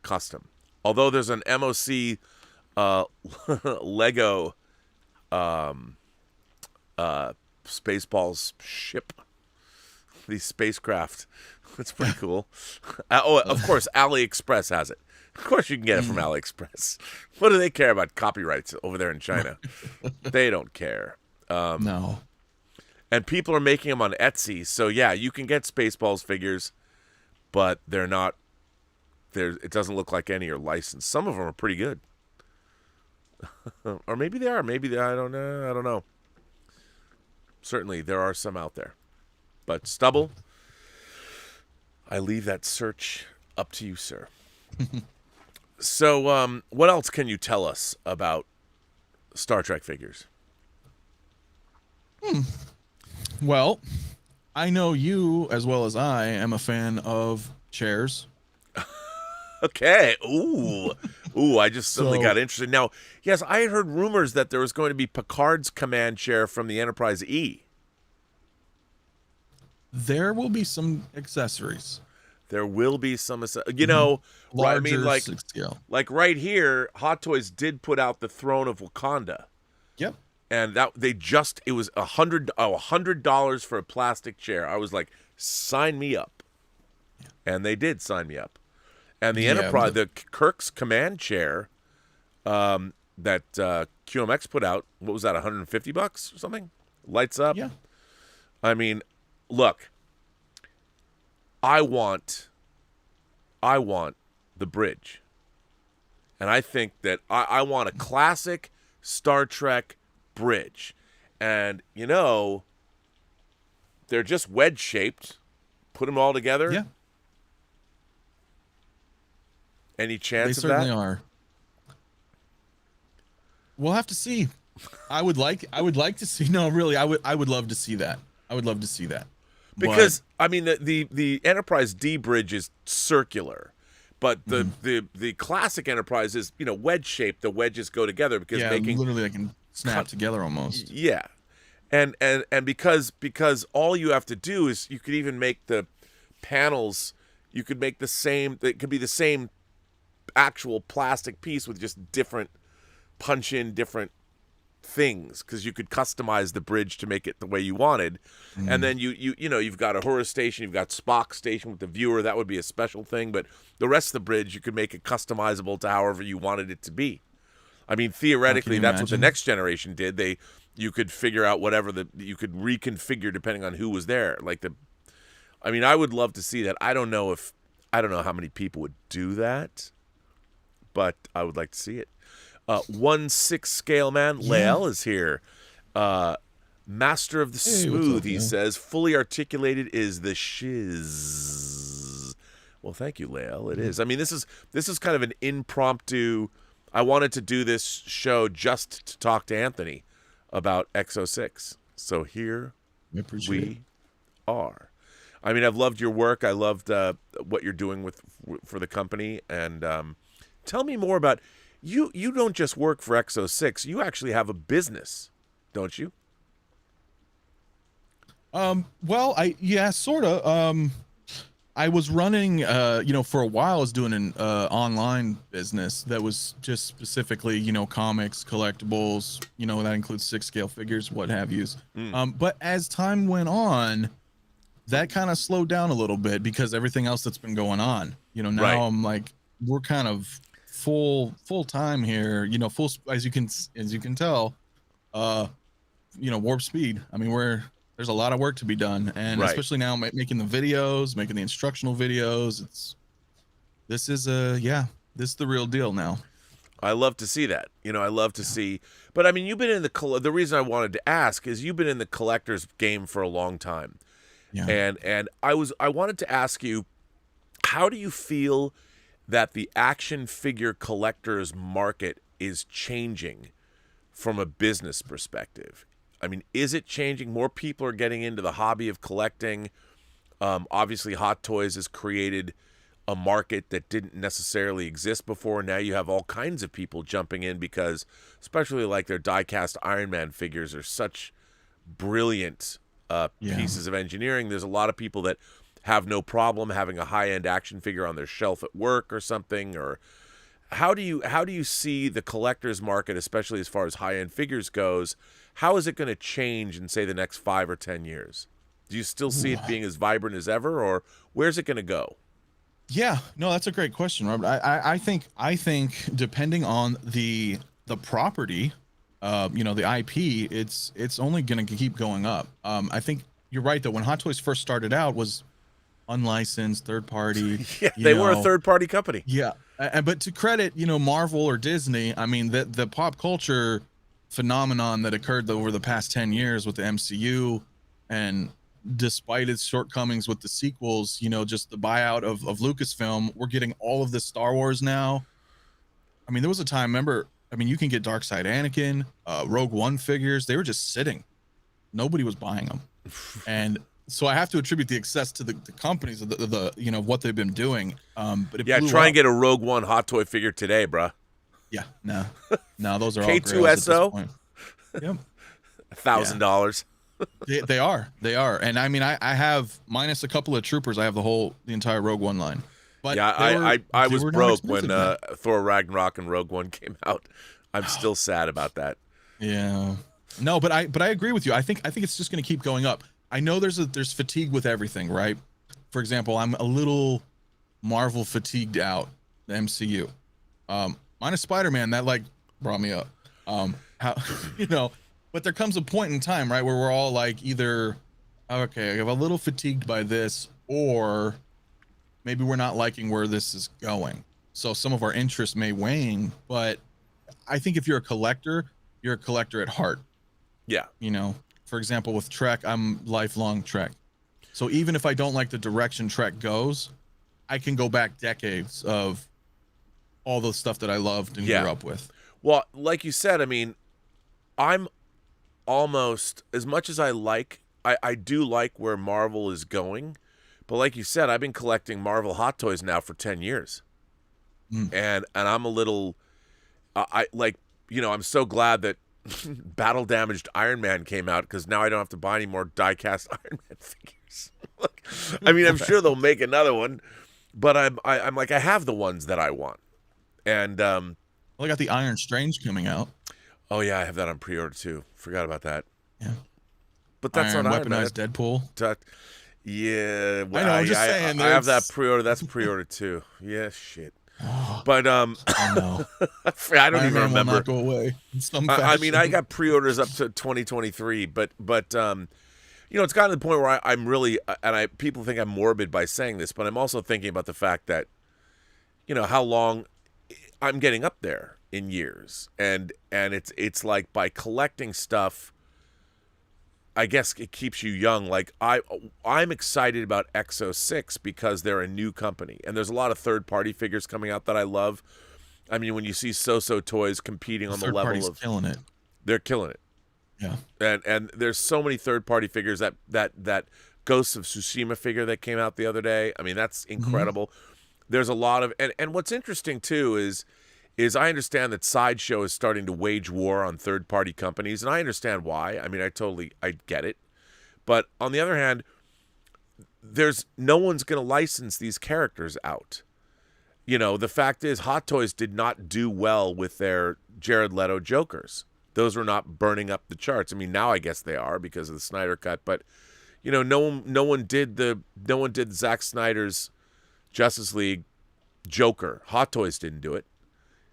custom. Although there's an MOC Lego Spaceballs ship, these spacecraft. That's pretty cool. Of course, AliExpress has it. Of course, you can get it from AliExpress. What do they care about copyrights over there in China? They don't care. No. And people are making them on Etsy, so yeah, you can get Spaceballs figures, but they're not. It doesn't look like any are licensed. Some of them are pretty good, or maybe they are. I don't know. I don't know. Certainly, there are some out there. But Stubble, I leave that search up to you, sir. So, what else can you tell us about Star Trek figures? Well, I know you, as well as I, am a fan of chairs. Okay. Ooh, I just suddenly got interested. Now, yes, I had heard rumors that there was going to be Picard's command chair from the Enterprise E. There will be some accessories. There will be some, larger, I mean, like 6 scale. Like right here, Hot Toys did put out the Throne of Wakanda. Yep. And it was $100 for a plastic chair. I was like, sign me up. Yeah. And they did sign me up. And the Enterprise, the Kirk's command chair that QMX put out, what was that, $150 or something? Lights up. Yeah. I mean, look, I want the bridge. And I think that I want a classic Star Trek bridge. And, they're just wedge-shaped. Put them all together. Yeah. Any chance of that? They certainly are. We'll have to see. I would like to see. No, really, I would love to see that. I would love to see that. Because I mean, the Enterprise D bridge is circular, but the classic Enterprise is wedge shaped. The wedges go together because literally they can snap together almost. Yeah, and because all you have to do is you could even make the panels. You could make the same. It could be the same actual plastic piece with just different punch in different things, because you could customize the bridge to make it the way you wanted. And then you've got a horror station, you've got Spock station with the viewer. That would be a special thing, but the rest of the bridge you could make it customizable to however you wanted it to be. I mean, theoretically, that's what the next generation did. You could figure out whatever you could reconfigure depending on who was there. I would love to see that. I don't know how many people would do that, but I would like to see it. 1/6 scale man, Lael is here. Master of the smooth, he says. Fully articulated is the shiz. Well, thank you, Lael. It is. I mean, this is kind of an impromptu. I wanted to do this show just to talk to Anthony about X06. So here we are. I mean, I've loved your work. I loved what you're doing for the company. And tell me more about you. You don't just work for X06. You actually have a business, don't you? Well, sort of. I was running, for a while, I was doing an online business that was just specifically, comics, collectibles, that includes 6 scale figures, what have yous. But as time went on, that kind of slowed down a little bit because everything else that's been going on, now right. I'm like, we're kind of full time here, full, as you can tell, warp speed. I mean, there's a lot of work to be done, and right. Especially now making the videos, making the instructional videos. This is the real deal now. I love to see that. I love to see. But I mean, you've been in the reason I wanted to ask is you've been in the collector's game for a long time. Yeah. And I wanted to ask you, how do you feel that the action figure collector's market is changing from a business perspective? I mean, is it changing? More people are getting into the hobby of collecting. Obviously, Hot Toys has created a market that didn't necessarily exist before. Now you have all kinds of people jumping in because, especially like their die-cast Iron Man figures are such brilliant pieces of engineering. There's a lot of people that have no problem having a high-end action figure on their shelf at work or something. Or how do you see the collector's market, especially as far as high-end figures goes? How is it going to change in, say, the next 5 or 10 years? Do you still see it being as vibrant as ever, or where's it going to go? Yeah, no, that's a great question, Robert. I think depending on the property, the IP, it's only going to keep going up. I think you're right that when Hot Toys first started out was unlicensed, third party. Yeah, they were a third party company. Yeah, but to credit, Marvel or Disney, I mean, the pop culture phenomenon that occurred over the past 10 years with the MCU, and despite its shortcomings with the sequels, just the buyout of Lucasfilm, we're getting all of this Star Wars now. I mean, there was a time, you can get Darkseid Anakin, Rogue One figures. They were just sitting. Nobody was buying them. And so I have to attribute the excess to the companies of the what they've been doing. But try and get a Rogue One Hot Toy figure today, bruh. Yeah, no, those are all K2SO. Yep, $1,000. They are, and I mean, I have minus a couple of troopers. I have the entire Rogue One line. But yeah, I was broke when Thor Ragnarok and Rogue One came out. I'm still sad about that. Yeah, no, but I agree with you. I think it's just going to keep going up. I know there's fatigue with everything, right? For example, I'm a little Marvel fatigued out, the MCU. Minus Spider-Man, that brought me up. But there comes a point in time, right, where we're all like either, okay, I'm a little fatigued by this, or maybe we're not liking where this is going. So some of our interests may wane, but I think if you're a collector at heart. Yeah. For example, with Trek, I'm lifelong Trek. So even if I don't like the direction Trek goes, I can go back decades of all the stuff that I loved and grew up with. Well, like you said, I mean, I'm almost, as much as I do like where Marvel is going, but like you said, I've been collecting Marvel Hot Toys now for 10 years. And I'm a little, I'm so glad that Battle Damaged Iron Man came out, because now I don't have to buy any more die-cast Iron Man figures. I mean, I'm sure they'll make another one, but I'm like, I have the ones that I want. And Well, I got the Iron Strange coming out. oh yeah, I have that on pre-order too. Forgot about that. Yeah. But that's not Iron Man. Weaponized Deadpool. Yeah, I know. I'm just saying. I have that pre-order. That's pre-order too. Yeah, shit. But I know. I don't Iron even Man remember. will not go away in some I mean, I fashion. got pre-orders up to 2023, but you know, it's gotten to the point where I'm really, and people think I'm morbid by saying this, but I'm also thinking about the fact that, you know, how long I'm getting up there in years, and it's like by collecting stuff, I guess it keeps you young. Like I'm excited about Exo 6 because they're a new company, and there's a lot of third-party figures coming out that I love. I mean, when you see So Toys competing on the level of killing it, they're killing it. Yeah, and there's so many third-party figures. That Ghosts of Tsushima figure that came out the other day. I mean, that's incredible. Mm-hmm. There's a lot of and what's interesting too is I understand that Sideshow is starting to wage war on third-party companies, and I understand why. I mean, I get it. But on the other hand, there's no one's going to license these characters out. You know, the fact is Hot Toys did not do well with their Jared Leto Jokers. Those were not burning up the charts. I mean, now I guess they are because of the Snyder Cut, but you know, no one did Zack Snyder's Justice League Joker. Hot Toys didn't do it.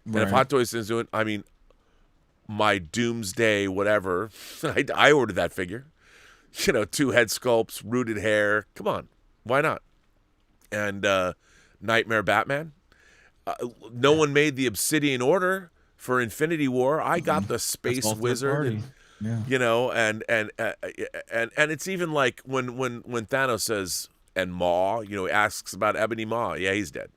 And if Hot Toys didn't do it, I mean, my Doomsday, whatever, I ordered that figure. You know, 2 head sculpts, rooted hair. Come on. Why not? And Nightmare Batman. No one made the Obsidian Order for Infinity War. I got the Space Wizard. And, yeah. You know, and it's even like when Thanos says, and Maw, you know, asks about Ebony Maw. Yeah, he's dead.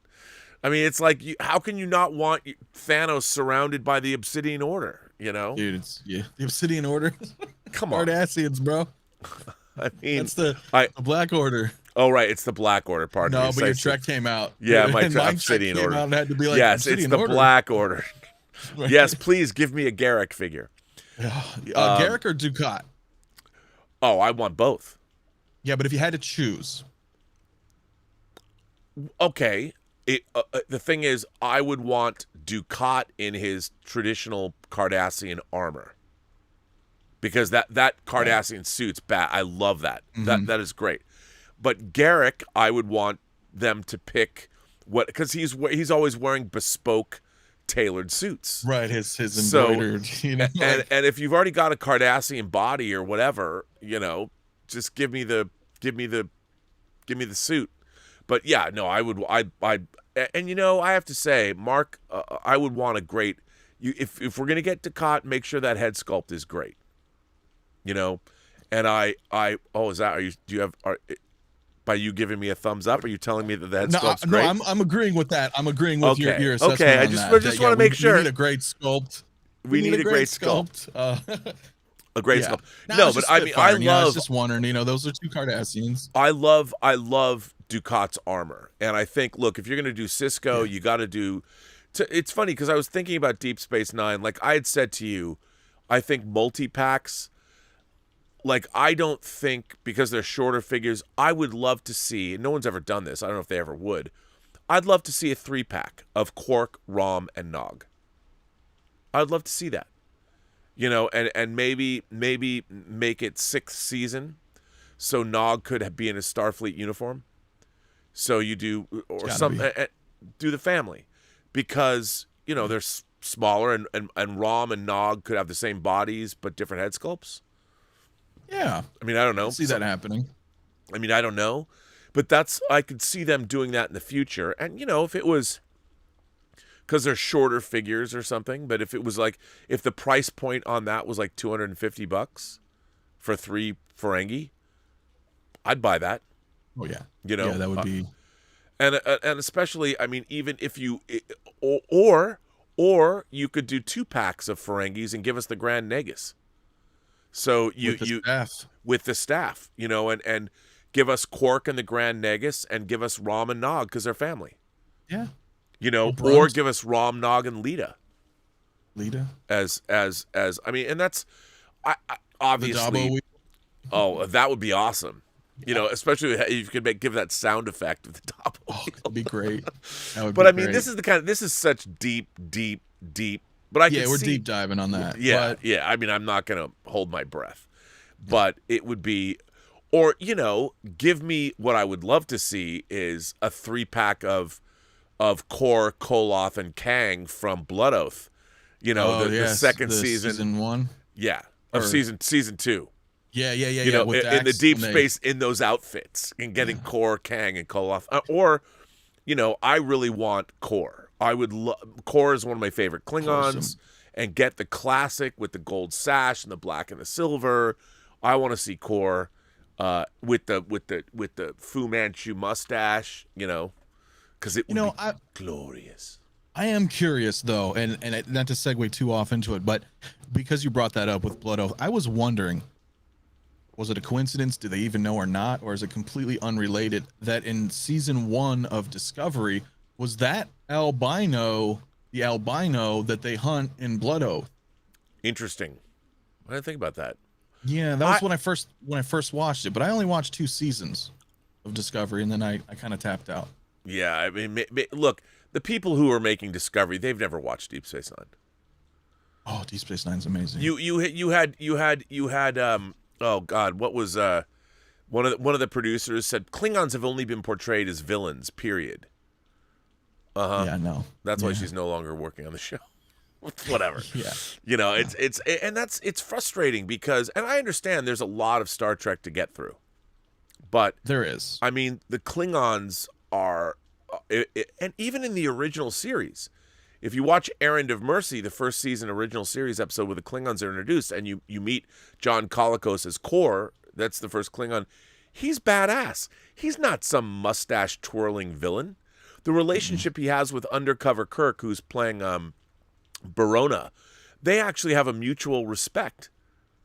I mean, it's like, how can you not want Thanos surrounded by the Obsidian Order, you know? Dude, the Obsidian Order. Come on. Cardassians, bro. I mean, that's the Black Order. Oh, right. It's the Black Order part. No, but your Trek came out. Yeah, my Obsidian Order. Came out and had to be like, yes, Obsidian it's the Order. Black Order. Yes, please give me a Garrick figure. Garrick or Ducat? Oh, I want both. Yeah, but if you had to choose. Okay. The thing is, I would want Ducat in his traditional Cardassian armor, because that Cardassian suit's bad. I love that. Mm-hmm. That is great. But Garrick, I would want them to pick because he's always wearing bespoke, tailored suits. Right, his embroidered. So, you know, and if you've already got a Cardassian body or whatever, you know, just give me the suit. But yeah, no, and you know, I have to say, Mark, I would want a great. If we're gonna get Ducat, make sure that head sculpt is great. You know, and is that? Do you have? By you giving me a thumbs up, are you telling me that the head sculpt's great? No, I'm agreeing with that. I'm agreeing with your assessment. Okay, I just want to make sure. We need a great sculpt. We need a great sculpt. A great sculpt. No, but I mean, I was just wondering. You know, those are 2 Cardassians. I love Ducat's armor, and I think, look, if you're gonna do Cisco, you got to do. It's funny because I was thinking about Deep Space Nine. Like I had said to you, I think multi-packs. Like, I don't think, because they're shorter figures, I would love to see, and no one's ever done this, I don't know if they ever would, I'd love to see a 3-pack of Quark, Rom, and Nog. I'd love to see that. You know, and maybe make it 6th season, so Nog could be in a Starfleet uniform. So you do, or do the family. Because, you know, they're smaller, and Rom and Nog could have the same bodies, but different head sculpts. Yeah. I mean, I don't know. See that happening. I mean, I don't know. But I could see them doing that in the future. And, you know, if it was because they're shorter figures or something, but if it was like, if the price point on that was like $250 for 3 Ferengi, I'd buy that. Oh, yeah. You know? Yeah, that would be. And especially, I mean, even if you, or you could do 2 packs of Ferengis and give us the Grand Negus. So with the staff, you know, and give us Quark and the Grand Negus, and give us Rom and Nog because they're family. Yeah. You know, or give us Rom, Nog, and Lita. As I mean, and that's I obviously. Oh, that would be awesome. You know, especially if you could give that sound effect of the Dabo Oh, it'd be great. That would But be I mean, great. this is such deep. But I can we're see, deep diving on that. Yeah, but yeah. I mean, I'm not gonna hold my breath, but it would be, or give me what I would love to see is a 3-pack of Kor, Koloth, and Kang from Blood Oath. The second season 1. Yeah, of season 2. Yeah. In With the Dax deep and space in those outfits and getting Kor, Kang, and Koloth. I really want Kor. Kor is one of my favorite Klingons, Awesome. and get the classic with the gold sash and the black and the silver. I want to see Kor with the Fu Manchu mustache, because it would be glorious. I am curious though, and not to segue too off into it, but because you brought that up with Blood Oath, I was wondering, was it a coincidence? Do they even know or not? Or is it completely unrelated that in season 1 of Discovery, was that the albino that they hunt in Blood Oath? Interesting. I didn't think about that. Yeah, that was when I first watched it, but I only watched 2 seasons of Discovery, and then I kind of tapped out. Yeah, I mean, look, the people who are making Discovery, they've never watched Deep Space Nine. Oh, Deep Space Nine's amazing. You had oh God, what was one of the producers said Klingons have only been portrayed as villains, period. Yeah, no. That's why she's no longer working on the show. Whatever. Yeah. It's frustrating because, and I understand there's a lot of Star Trek to get through, but there is. I mean, the Klingons are, and even in the original series, if you watch Errand of Mercy, the first season original series episode where the Klingons are introduced, and you meet John Colicos as Kor, that's the first Klingon, he's badass. He's not some mustache twirling villain. The relationship he has with Undercover Kirk, who's playing Barona, they actually have a mutual respect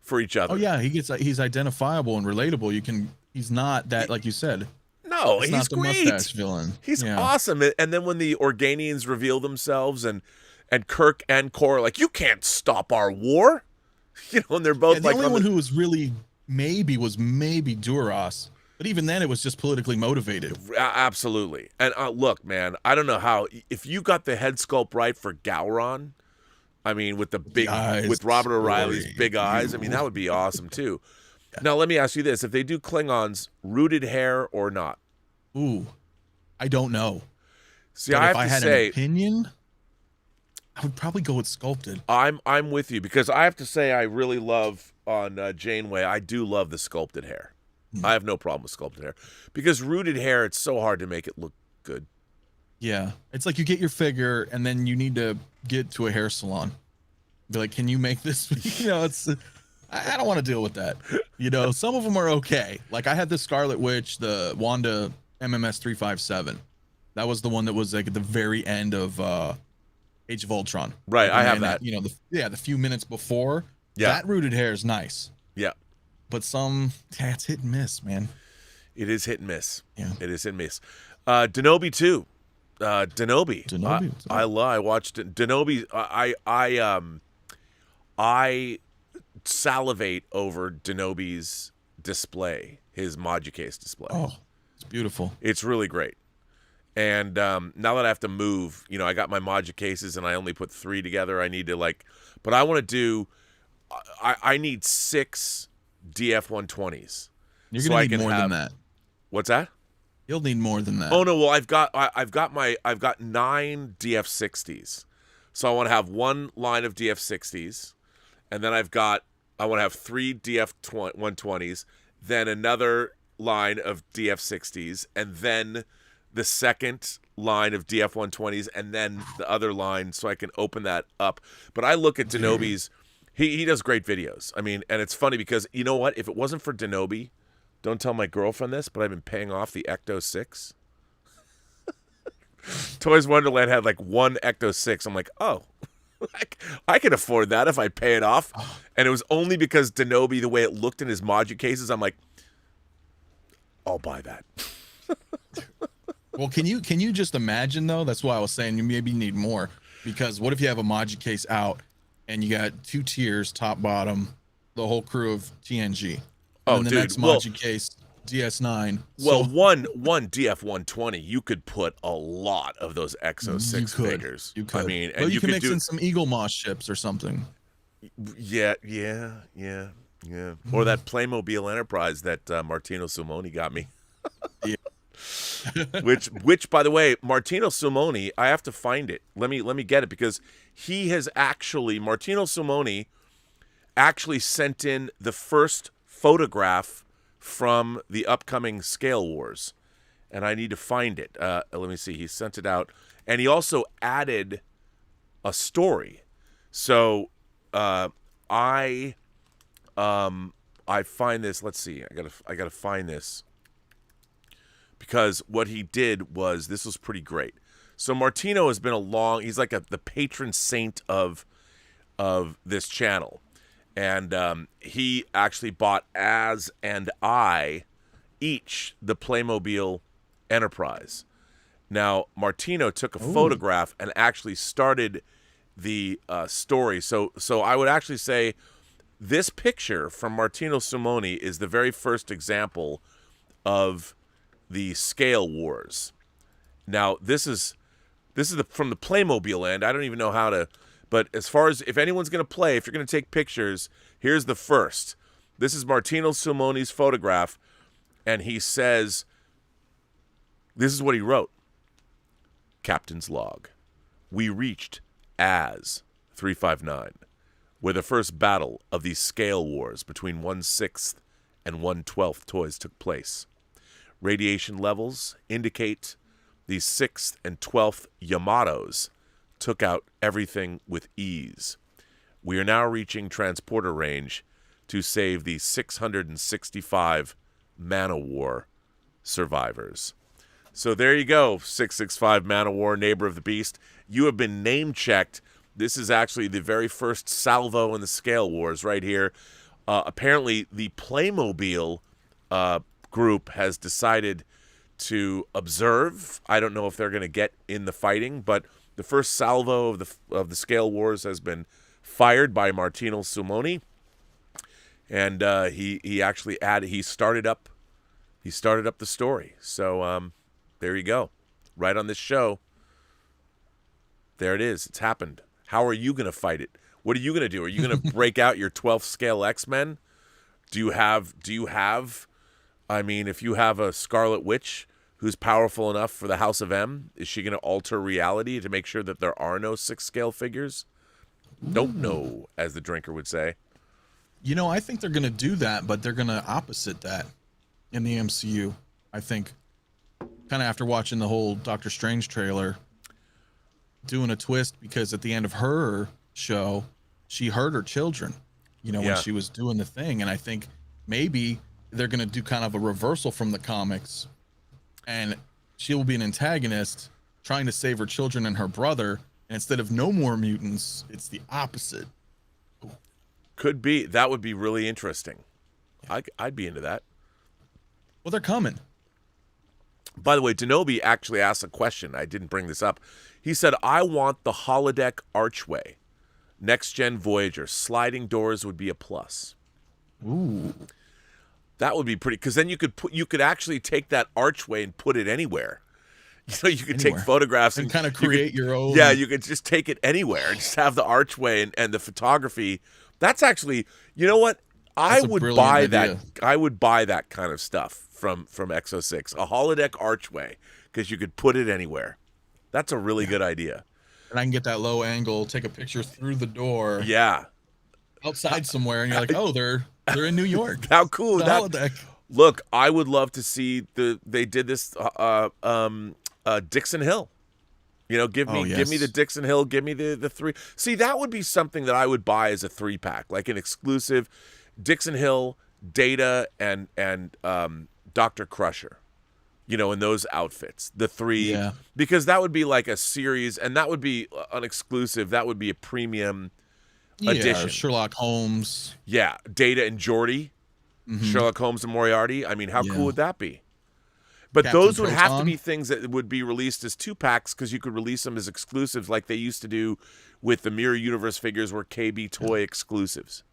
for each other. Oh yeah, he's identifiable and relatable. He's not that, like you said. No, he's not the great. Mustache villain. He's awesome. And then when the Organians reveal themselves and Kirk and Kor are like, you can't stop our war. And they're both the like, only one who was really maybe Duras. But even then, it was just politically motivated. Absolutely. And look, man, I don't know how. If you got the head sculpt right for Gowron, I mean, with the big, with Robert O'Reilly's big eyes, I mean, that would be awesome too. Yeah. Now, let me ask you this: if they do Klingons, rooted hair or not? Ooh, I don't know. See, but I if have I to had say, an opinion, I would probably go with sculpted. I'm with you because I have to say I really love on Janeway. I do love the sculpted hair. I have no problem with sculpted hair because rooted hair, it's so hard to make it look good. Yeah. It's like you get your figure and then you need to get to a hair salon. Be like, can you make this? I don't want to deal with that. Some of them are okay. Like I had the Scarlet Witch, the Wanda MMS 357. That was the one that was like at the very end of Age of Ultron. Right. I have that. The few minutes before. Yeah. That rooted hair is nice. Yeah. But it's hit and miss, man. It is hit and miss. Yeah. It is hit and miss. Denobi too. Denobi. I watched Denobi. I salivate over Denobi's display, his Modulcase display. Oh, it's beautiful. It's really great. And now that I have to move, I got my Modulcases and I only put 3 together. I need to but I want to do. I need 6 DF-120s. You're gonna need more than that. What's that? You'll need more than that. Oh no! Well, I've got 9 DF-60s, so I want to have one line of DF-60s, and then I want to have 3 DF-120s, then another line of DF-60s, and then the second line of DF-120s, and then the other line, so I can open that up. But I look at Denobi's. He does great videos. I mean, and it's funny because you know what? If it wasn't for Denobi, don't tell my girlfriend this, but I've been paying off the Ecto 6. Toys Wonderland had like 1 Ecto 6. I'm like, oh, I can afford that if I pay it off. And it was only because Denobi, the way it looked in his Modulcases, I'm like, I'll buy that. Well, can you just imagine though? That's why I was saying you maybe need more, because what if you have a Modulcase out and you got 2 tiers, top, bottom, the whole crew of TNG. And the next Modulcase DS9. Well, So one DF-120, you could put a lot of those Exo 6 you could. figures. You could. I mean, Well, and you can could mix do in some Eagle Moss ships or something. Yeah. Or that Playmobil Enterprise that Martino Simoni got me. Yeah. which by the way, Martino Simoni, I have to find it. Let me get it, because Martino Simoni actually sent in the first photograph from the upcoming Scale Wars, and I need to find it. Let me see. He sent it out, and he also added a story. So I find this. Let's see. I gotta find this, because what he did was, this was pretty great. So Martino has been he's like the patron saint of this channel. And he actually bought Az and I each the Playmobil Enterprise. Now, Martino took a photograph and actually started the story. So I would actually say this picture from Martino Simoni is the very first example of the Scale Wars. Now, this is from the Playmobil end. I don't even know how to... But as far as if anyone's going to play, if you're going to take pictures, here's the first. This is Martino Simoni's photograph, and he says, this is what he wrote. Captain's log. We reached Az 359, where the first battle of these Scale Wars between 1/6 and 1/12 toys took place. Radiation levels indicate the 6th and 12th Yamatos took out everything with ease. We are now reaching transporter range to save the 665 Man-O-War survivors. So there you go, 665 Man-O-War, neighbor of the beast. You have been name-checked. This is actually the very first salvo in the Scale Wars right here. Apparently, the Playmobil group has decided to observe. I don't know if they're going to get in the fighting, but the first salvo of the Scale Wars has been fired by Martino Simoni, and he actually started up the story. So there you go, right on this show. There it is. It's happened. How are you going to fight it? What are you going to do? Are you going to break out your 12th scale X-Men? Do you have? I mean, if you have a Scarlet Witch who's powerful enough for the House of M, is she going to alter reality to make sure that there are no 6 scale figures? Don't know, as the drinker would say. You know, I think they're going to do that, but they're going to opposite that in the MCU. I think, kind of after watching the whole Doctor Strange trailer, doing a twist, because at the end of her show, she hurt her children, when she was doing the thing. And I think maybe they're going to do kind of a reversal from the comics, and she will be an antagonist trying to save her children and her brother. And instead of no more mutants, it's the opposite. Could be. That would be really interesting. I'd be into that. Well, they're coming. By the way, Denobi actually asked a question. I didn't bring this up. He said, I want the holodeck archway. Next Gen Voyager. Sliding doors would be a plus. Ooh. That would be pretty, because then you could actually take that archway and put it anywhere. You could take photographs and kind of create your own. Yeah, you could just take it anywhere and just have the archway and the photography. That's actually, you know what? I would buy that. I would buy that kind of stuff from Exo 6, a holodeck archway, because you could put it anywhere. That's a really good idea. And I can get that low angle, take a picture through the door. Yeah. Outside somewhere, and you're like, oh, they're in New York. How cool the that! Holodeck. Look, I would love to see they did this Dixon Hill. Give me the Dixon Hill, give me the 3. See, that would be something that I would buy as a 3-pack, like an exclusive Dixon Hill, Data, and Dr. Crusher. In those outfits, the 3, because that would be like a series, and that would be an exclusive. That would be a premium edition. Sherlock Holmes. Yeah, Data and Geordi. Mm-hmm. Sherlock Holmes and Moriarty. I mean, how cool would that be? But Captain those would Proton. have to be things that would be released as 2-packs, because you could release them as exclusives like they used to do with the Mirror Universe figures, were KB Toy exclusives.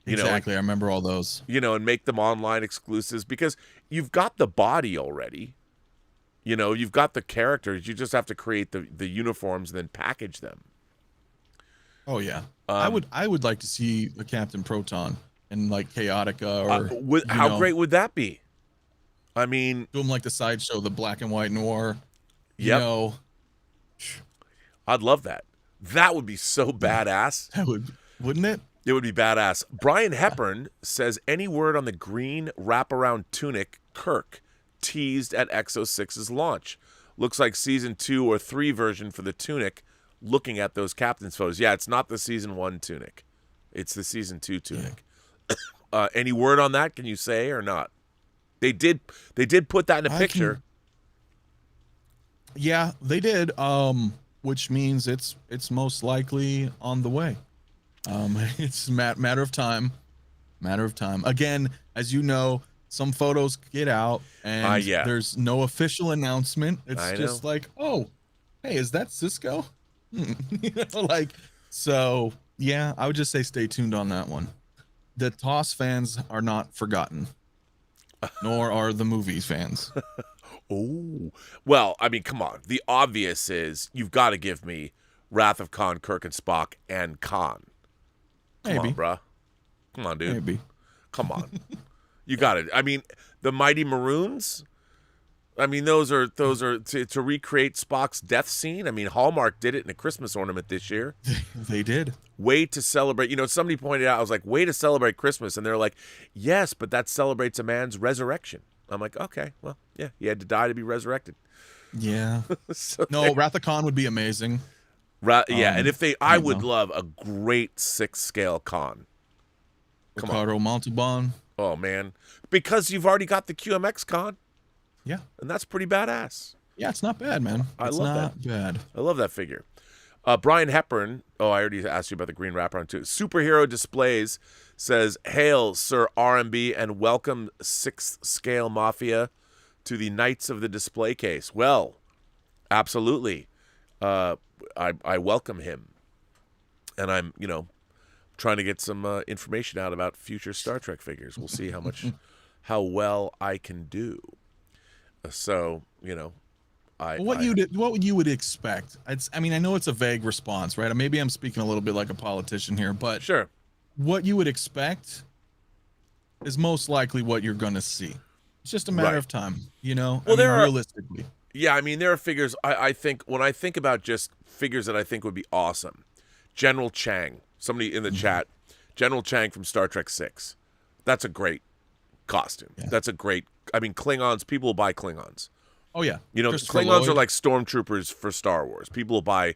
Exactly. I remember all those. And make them online exclusives because you've got the body already. You've got the characters. You just have to create the uniforms and then package them. Oh yeah. I would like to see the Captain Proton and like Chaotica or how great would that be? I mean, do them like the sideshow, the black and white noir. Yep. I'd love that. That would be so badass. That wouldn't it? It would be badass. Brian Hepburn says, any word on the green wraparound tunic Kirk teased at Exo-6's launch? Looks like season 2 or 3 version for the tunic, looking at those captain's photos. Yeah, it's not the season 1 tunic. It's the season 2 tunic. Yeah. Any word on that, can you say, or not? They did put that in a picture. Yeah, they did. Which means it's most likely on the way. It's matter of time. Again, as you know, some photos get out and there's no official announcement. It's just like, oh, hey, is that Cisco? So yeah, I would just say stay tuned on that one. The TOS fans are not forgotten, nor are the movies fans. Oh, well, I mean, come on. The obvious is you've got to give me Wrath of Khan, Kirk and Spock, and Khan. Come on, bruh. Come on, dude. Maybe. Come on. You got it. I mean, the Mighty Maroons. I mean, those are to recreate Spock's death scene. I mean, Hallmark did it in a Christmas ornament this year. They did. Way to celebrate. Somebody pointed out, I was like, way to celebrate Christmas. And they're like, yes, but that celebrates a man's resurrection. I'm like, okay, well, yeah, he had to die to be resurrected. Yeah. Wrath of Khan would be amazing. And if I would love a great 6-scale Khan. Ricardo Montalban. Oh, man. Because you've already got the QMX Khan. Yeah. And that's pretty badass. Yeah, it's not bad, man. It's not bad. I love that figure. Brian Hepburn. Oh, I already asked you about the green wraparound too. Superhero Displays says, hail, Sir RMB, and welcome 6th Scale Mafia to the Knights of the Display Case. Well, absolutely. I welcome him. And I'm, trying to get some information out about future Star Trek figures. We'll see how well I can do. So, what you would expect? I mean, I know it's a vague response, right? Maybe I'm speaking a little bit like a politician here, but sure. What you would expect is most likely what you're going to see. It's just a matter of time, Well, realistically. Yeah, I mean, there are figures. I think when I think about just figures that I think would be awesome, General Chang. Somebody in the chat, General Chang from Star Trek 6. That's a great costume. Yeah. That's a great. I mean, Klingons. People will buy Klingons. Oh yeah, Klingons are like stormtroopers for Star Wars. People will buy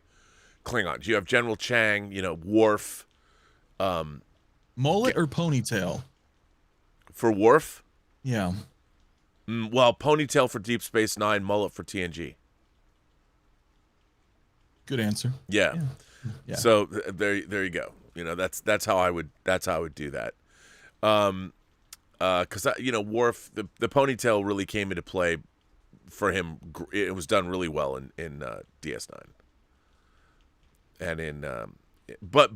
Klingons. You have General Chang. Worf. Mullet or ponytail? For Worf? Yeah. Well, ponytail for Deep Space Nine, mullet for TNG. Good answer. Yeah. So there you go. That's how I would do that. Because Worf, the ponytail really came into play for him. It was done really well in DS9. And in but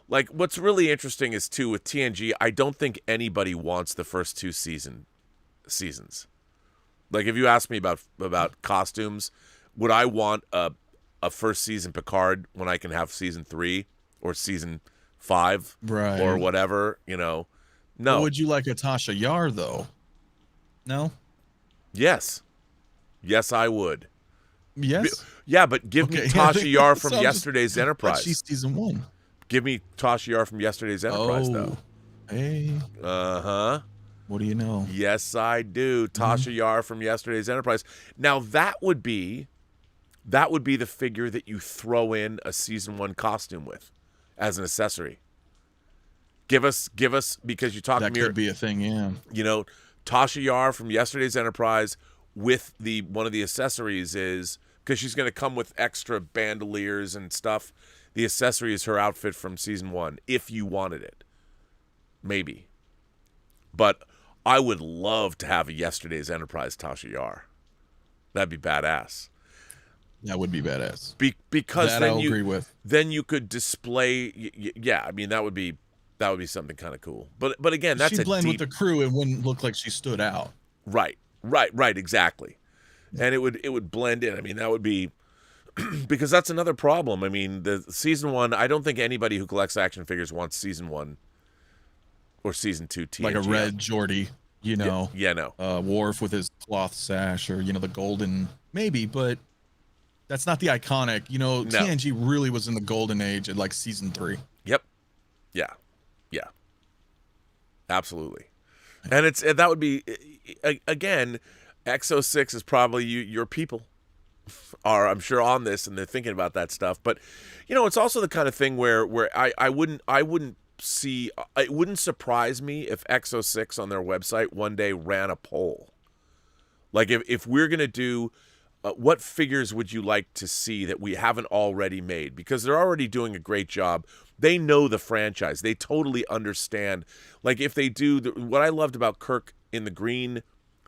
like what's really interesting is too with TNG, I don't think anybody wants the first 2 seasons. Like if you ask me about costumes, would I want a first season Picard when I can have season 3 or season 5 or whatever, No. Or would you like a Tasha Yar though? No? Yes, I would. Yes? Yeah, but give me Tasha Yar from yesterday's Enterprise. But she's season 1. Give me Tasha Yar from yesterday's Enterprise, though. Hey. Uh-huh. What do you know? Yes, I do. Tasha Yar from yesterday's Enterprise. Now, that would be the figure that you throw in a season 1 costume with as an accessory. Give us because you talked. That could be a thing, yeah. Tasha Yar from yesterday's Enterprise with one of the accessories is because she's going to come with extra bandoliers and stuff. The accessory is her outfit from season 1, if you wanted it. Maybe. But I would love to have a yesterday's Enterprise Tasha Yar. That'd be badass. That would be badass. Because that then I'll agree with. Then you could display. Yeah, I mean that would be That would be something kind of cool. But again, that's she'd a blend deep... with the crew. It wouldn't look like she stood out. Right, exactly. And it would blend in. I mean, that would be because that's another problem. I mean, the season 1. I don't think anybody who collects action figures wants season 1 or season 2 TNG. Like a red Geordie, you know. Yeah, no. Worf with his cloth sash, or the golden, maybe, but that's not the iconic. No. TNG really was in the golden age at like season 3. Yep. Yeah. Absolutely. And that would be, again, X06 is probably your people are, I'm sure, on this, and they're thinking about that stuff. But it's also the kind of thing where I wouldn't see, it wouldn't surprise me if X06 on their website one day ran a poll. Like if we're gonna do, what figures would you like to see that we haven't already made? Because they're already doing a great job. They know the franchise. They totally understand. Like if they do, what I loved about Kirk in the green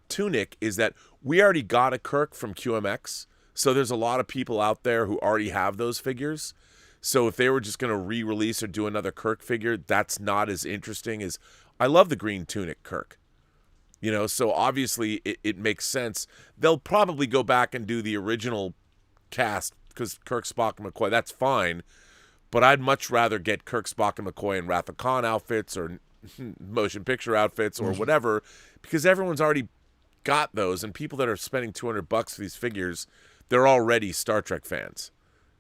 tunic is that we already got a Kirk from QMX. So there's a lot of people out there who already have those figures. So if they were just going to re-release or do another Kirk figure, that's not as interesting as... I love the green tunic Kirk. So obviously it makes sense. They'll probably go back and do the original cast because Kirk, Spock, and McCoy, that's fine. But I'd much rather get Kirk, Spock, and McCoy in Wrath of Khan outfits or motion picture outfits or whatever, because everyone's already got those, and people that are spending $200 for these figures, they're already Star Trek fans.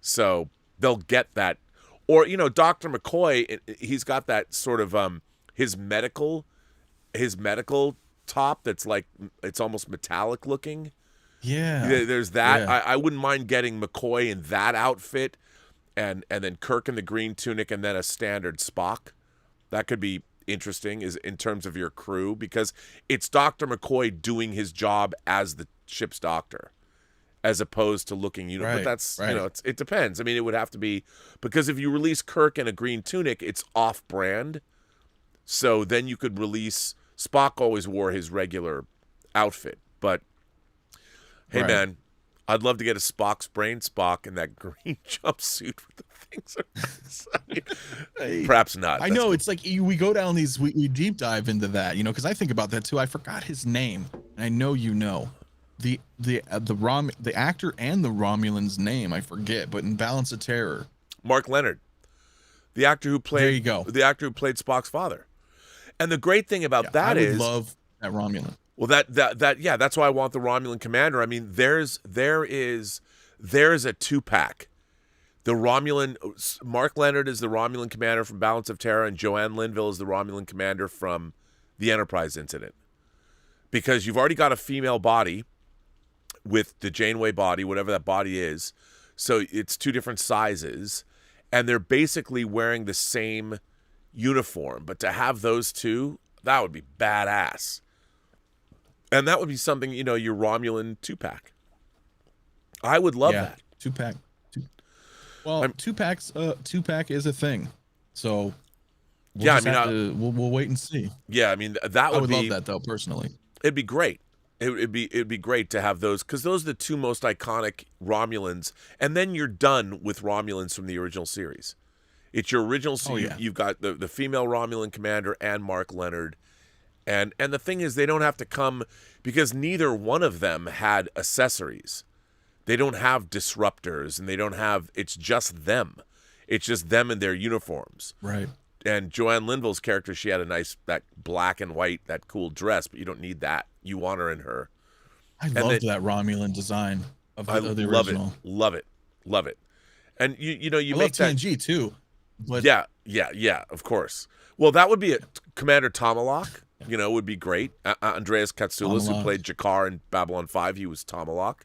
So they'll get that. Or, Dr. McCoy, he's got that sort of his medical top that's like, it's almost metallic looking. Yeah. There's that. Yeah. I wouldn't mind getting McCoy in that outfit and then Kirk in the green tunic and then a standard Spock. That could be interesting is in terms of your crew, because it's Dr. McCoy doing his job as the ship's doctor as opposed to looking, but that's, it depends. I mean, it would have to be, because if you release Kirk in a green tunic, it's off brand. So then you could release, Spock always wore his regular outfit, but hey man, I'd love to get a Spock's brain Spock in that green jumpsuit with the things on. Perhaps not. I know, it's like we go down these, we deep dive into that, because I think about that too. I forgot his name. I know the actor and the Romulan's name I forget, but in Balance of Terror, Mark Leonard, the actor who played, there you go, the actor who played Spock's father. And the great thing about that is, I love that Romulan. Well, that's why I want the Romulan commander. I mean, there is a 2-pack. The Romulan, Mark Leonard is the Romulan commander from Balance of Terror, and Joanne Linville is the Romulan commander from the Enterprise incident. Because you've already got a female body with the Janeway body, whatever that body is. So it's 2 different sizes, and they're basically wearing the same uniform. But to have those 2, that would be badass. And that would be something, your Romulan 2-pack. I would love that. 2-pack. Well, 2-pack is a thing. So we'll wait and see. Yeah, I mean, I would love that though, personally. It'd be great. It'd be great to have those, because those are the 2 most iconic Romulans, and then you're done with Romulans from the original series. It's your original series. You've got the female Romulan commander and Mark Leonard. And the thing is, they don't have to come, because neither one of them had accessories. They don't have disruptors, and they don't have, it's just them. It's just them in their uniforms. Right. And Joanne Linville's character, she had that black and white, that cool dress, but you don't need that. You want her in her. I loved that Romulan design of the original. Love it. And you I make love TNG too. But yeah, of course. Well, that would be Commander Tomalak. Would be great. Andreas Katsoulis, who played Jakar in Babylon 5, he was Tomalak.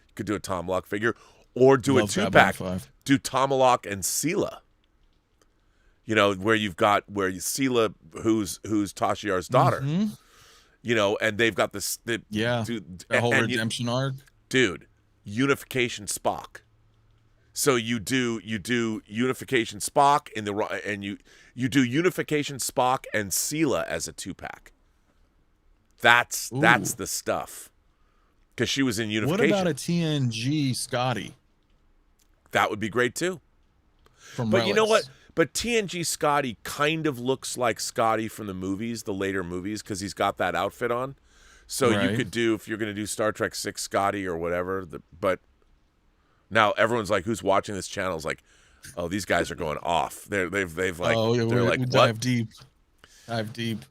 You could do a Tomalak figure, or do a 2-pack. Do Tomalak and Sela. Where Sela, who's Tashiar's daughter. Mm-hmm. And they've got this. The whole redemption arc. Dude, unification Spock. So you do unification Spock and you do unification Spock and Sela as a 2-pack. That's the stuff. Because she was in unification. What about a TNG Scotty? That would be great too. From but Relics. You know what? But TNG Scotty kind of looks like Scotty from the movies, the later movies, because he's got that outfit on. So you Right. could do, if you're going to do Star Trek 6 Scotty or whatever, but now everyone's like, who's watching this channel is like, oh, these guys are going off. They've like, Oh, yeah, they're like, we what? dive deep. Dive deep.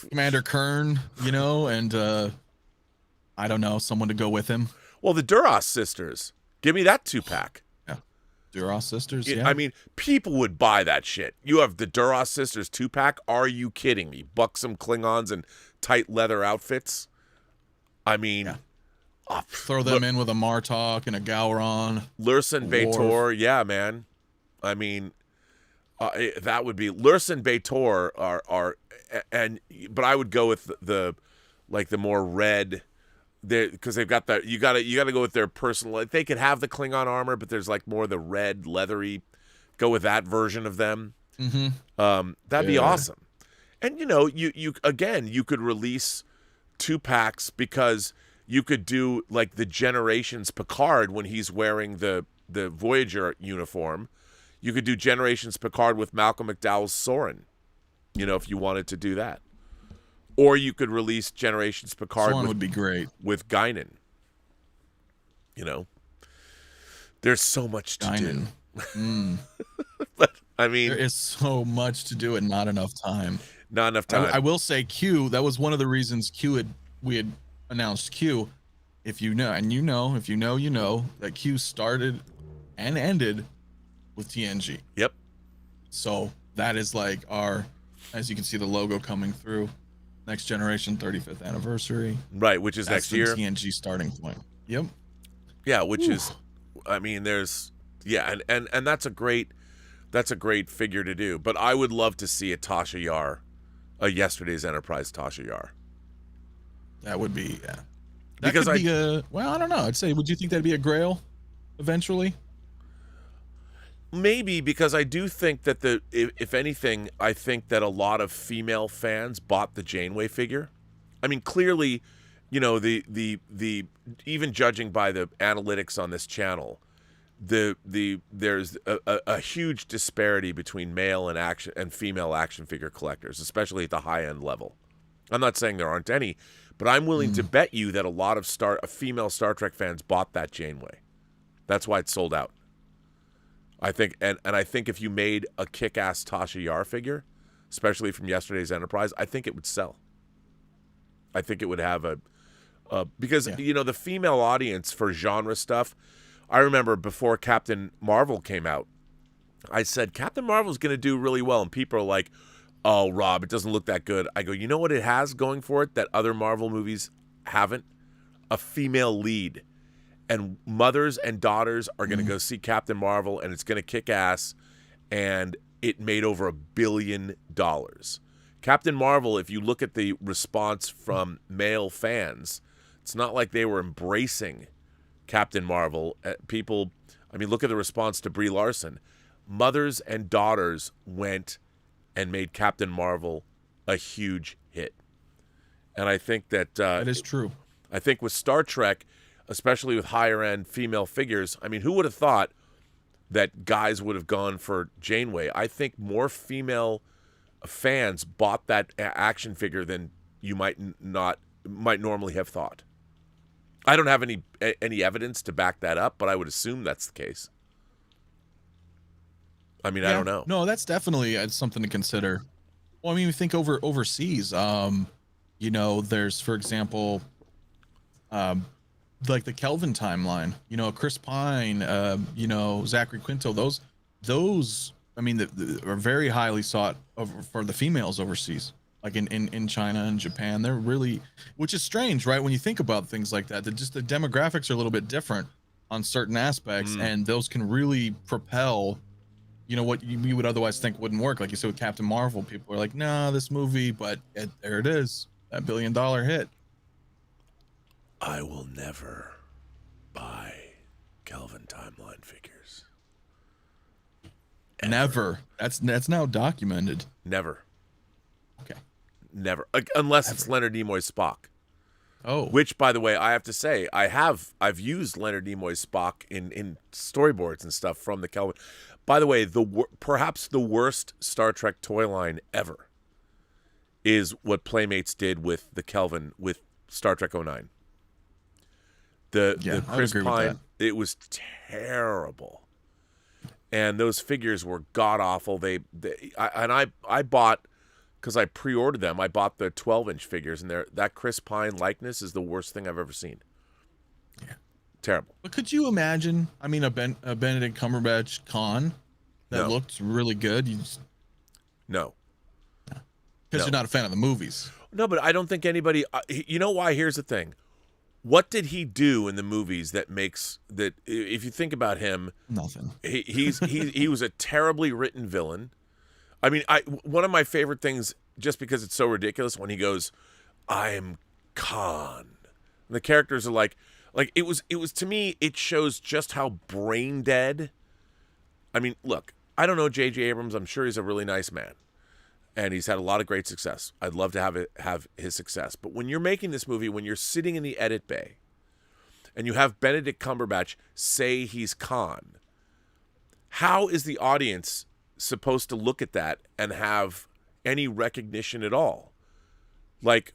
Commander Kern, you know, and I don't know, someone to go with him. Well, the Duras sisters. Give me that 2-pack. Duras sisters, yeah. I mean, people would buy that shit. You have the Duras sisters 2-pack? Are you kidding me? Buxom Klingons and tight leather outfits? I mean, Throw them in with a Martok and a Gowron. Lursen B'Etor, yeah, man. I mean, that would be Lursen B'Etor but I would go with the more red, because they've got that. You gotta go with their personal. Like, they could have the Klingon armor, but there's like more the red leathery. Go with that version of them. Mm-hmm. That'd be awesome. And you again, you could release 2-packs, because you could do like the Generations Picard when he's wearing the Voyager uniform. You could do Generations Picard with Malcolm McDowell's Soren, if you wanted to do that. Or you could release Generations Picard would be great with Guinan. There's so much to do. But I mean, there is so much to do and not enough time. Not enough time. I will say Q, that was one of the reasons we had announced Q. If you know, that Q started and ended with TNG. Yep. So that is like our, as you can see the logo coming through, Next Generation 35th anniversary. Right, which is next year. TNG starting point. Yep. Yeah, which is, I mean, there's, and that's a great figure to do. But I would love to see a Tasha Yar, a Yesterday's Enterprise Tasha Yar. That would be, yeah. That Because could be well, I don't know. I'd say, would you think that'd be a Grail eventually? Maybe, because I do think that if anything, I think that a lot of female fans bought the Janeway figure. I mean, clearly, the even judging by the analytics on this channel, there's a huge disparity between male and female action figure collectors, especially at the high end level. I'm not saying there aren't any, but I'm willing to bet you that a lot of female Star Trek fans bought that Janeway. That's why it's sold out. I think, and I think if you made a kick-ass Tasha Yar figure, especially from Yesterday's Enterprise, I think it would sell. I think it would have because the female audience for genre stuff. I remember before Captain Marvel came out, I said Captain Marvel's going to do really well, and people are like, "Oh, Rob, it doesn't look that good." I go, you know what it has going for it that other Marvel movies haven't? A female lead. And mothers and daughters are going to go see Captain Marvel, and it's going to kick ass, and it made over $1 billion. Captain Marvel, if you look at the response from male fans, it's not like they were embracing Captain Marvel. People, I mean, look at the response to Brie Larson. Mothers and daughters went and made Captain Marvel a huge hit. And I think that is true. I think with Star Trek, especially with higher-end female figures, I mean, who would have thought that guys would have gone for Janeway? I think more female fans bought that action figure than you might normally have thought. I don't have any evidence to back that up, but I would assume that's the case. I mean, I don't know. No, that's definitely something to consider. Well, I mean, we think overseas. There's, for example, like the Kelvin timeline, Chris Pine, Zachary Quinto, those I mean, are very highly sought for the females overseas, like in China and Japan. They're really, which is strange, right? When you think about things like that, just the demographics are a little bit different on certain aspects, and those can really propel, what we would otherwise think wouldn't work. Like you said with Captain Marvel, people are like, nah, this movie, but there it is, that $1 billion hit. I will never buy Kelvin timeline figures. Ever. Never. That's now documented. Never. Okay. Never. Unless it's Leonard Nimoy's Spock. Oh. Which, by the way, I have to say, I've used Leonard Nimoy's Spock in storyboards and stuff from the Kelvin. By the way, perhaps the worst Star Trek toy line ever is what Playmates did with the Kelvin with Star Trek '09. The Chris Pine, it was terrible, and those figures were god awful. I bought, because I pre-ordered them. I bought the 12-inch figures, and that Chris Pine likeness is the worst thing I've ever seen. Yeah, terrible. But could you imagine? I mean, a Benedict Cumberbatch con that looked really good. No, because you're not a fan of the movies. No, but I don't think anybody. You know why? Here's the thing. What did he do in the movies that makes that? If you think about him, nothing. He was a terribly written villain. I mean, one of my favorite things, just because it's so ridiculous, when he goes, "I'm Khan," and the characters are like it was to me. It shows just how brain dead. I mean, look, I don't know J.J. Abrams. I'm sure he's a really nice man, and he's had a lot of great success. I'd love to have his success. But when you're making this movie, when you're sitting in the edit bay, and you have Benedict Cumberbatch say he's Khan, how is the audience supposed to look at that and have any recognition at all? Like,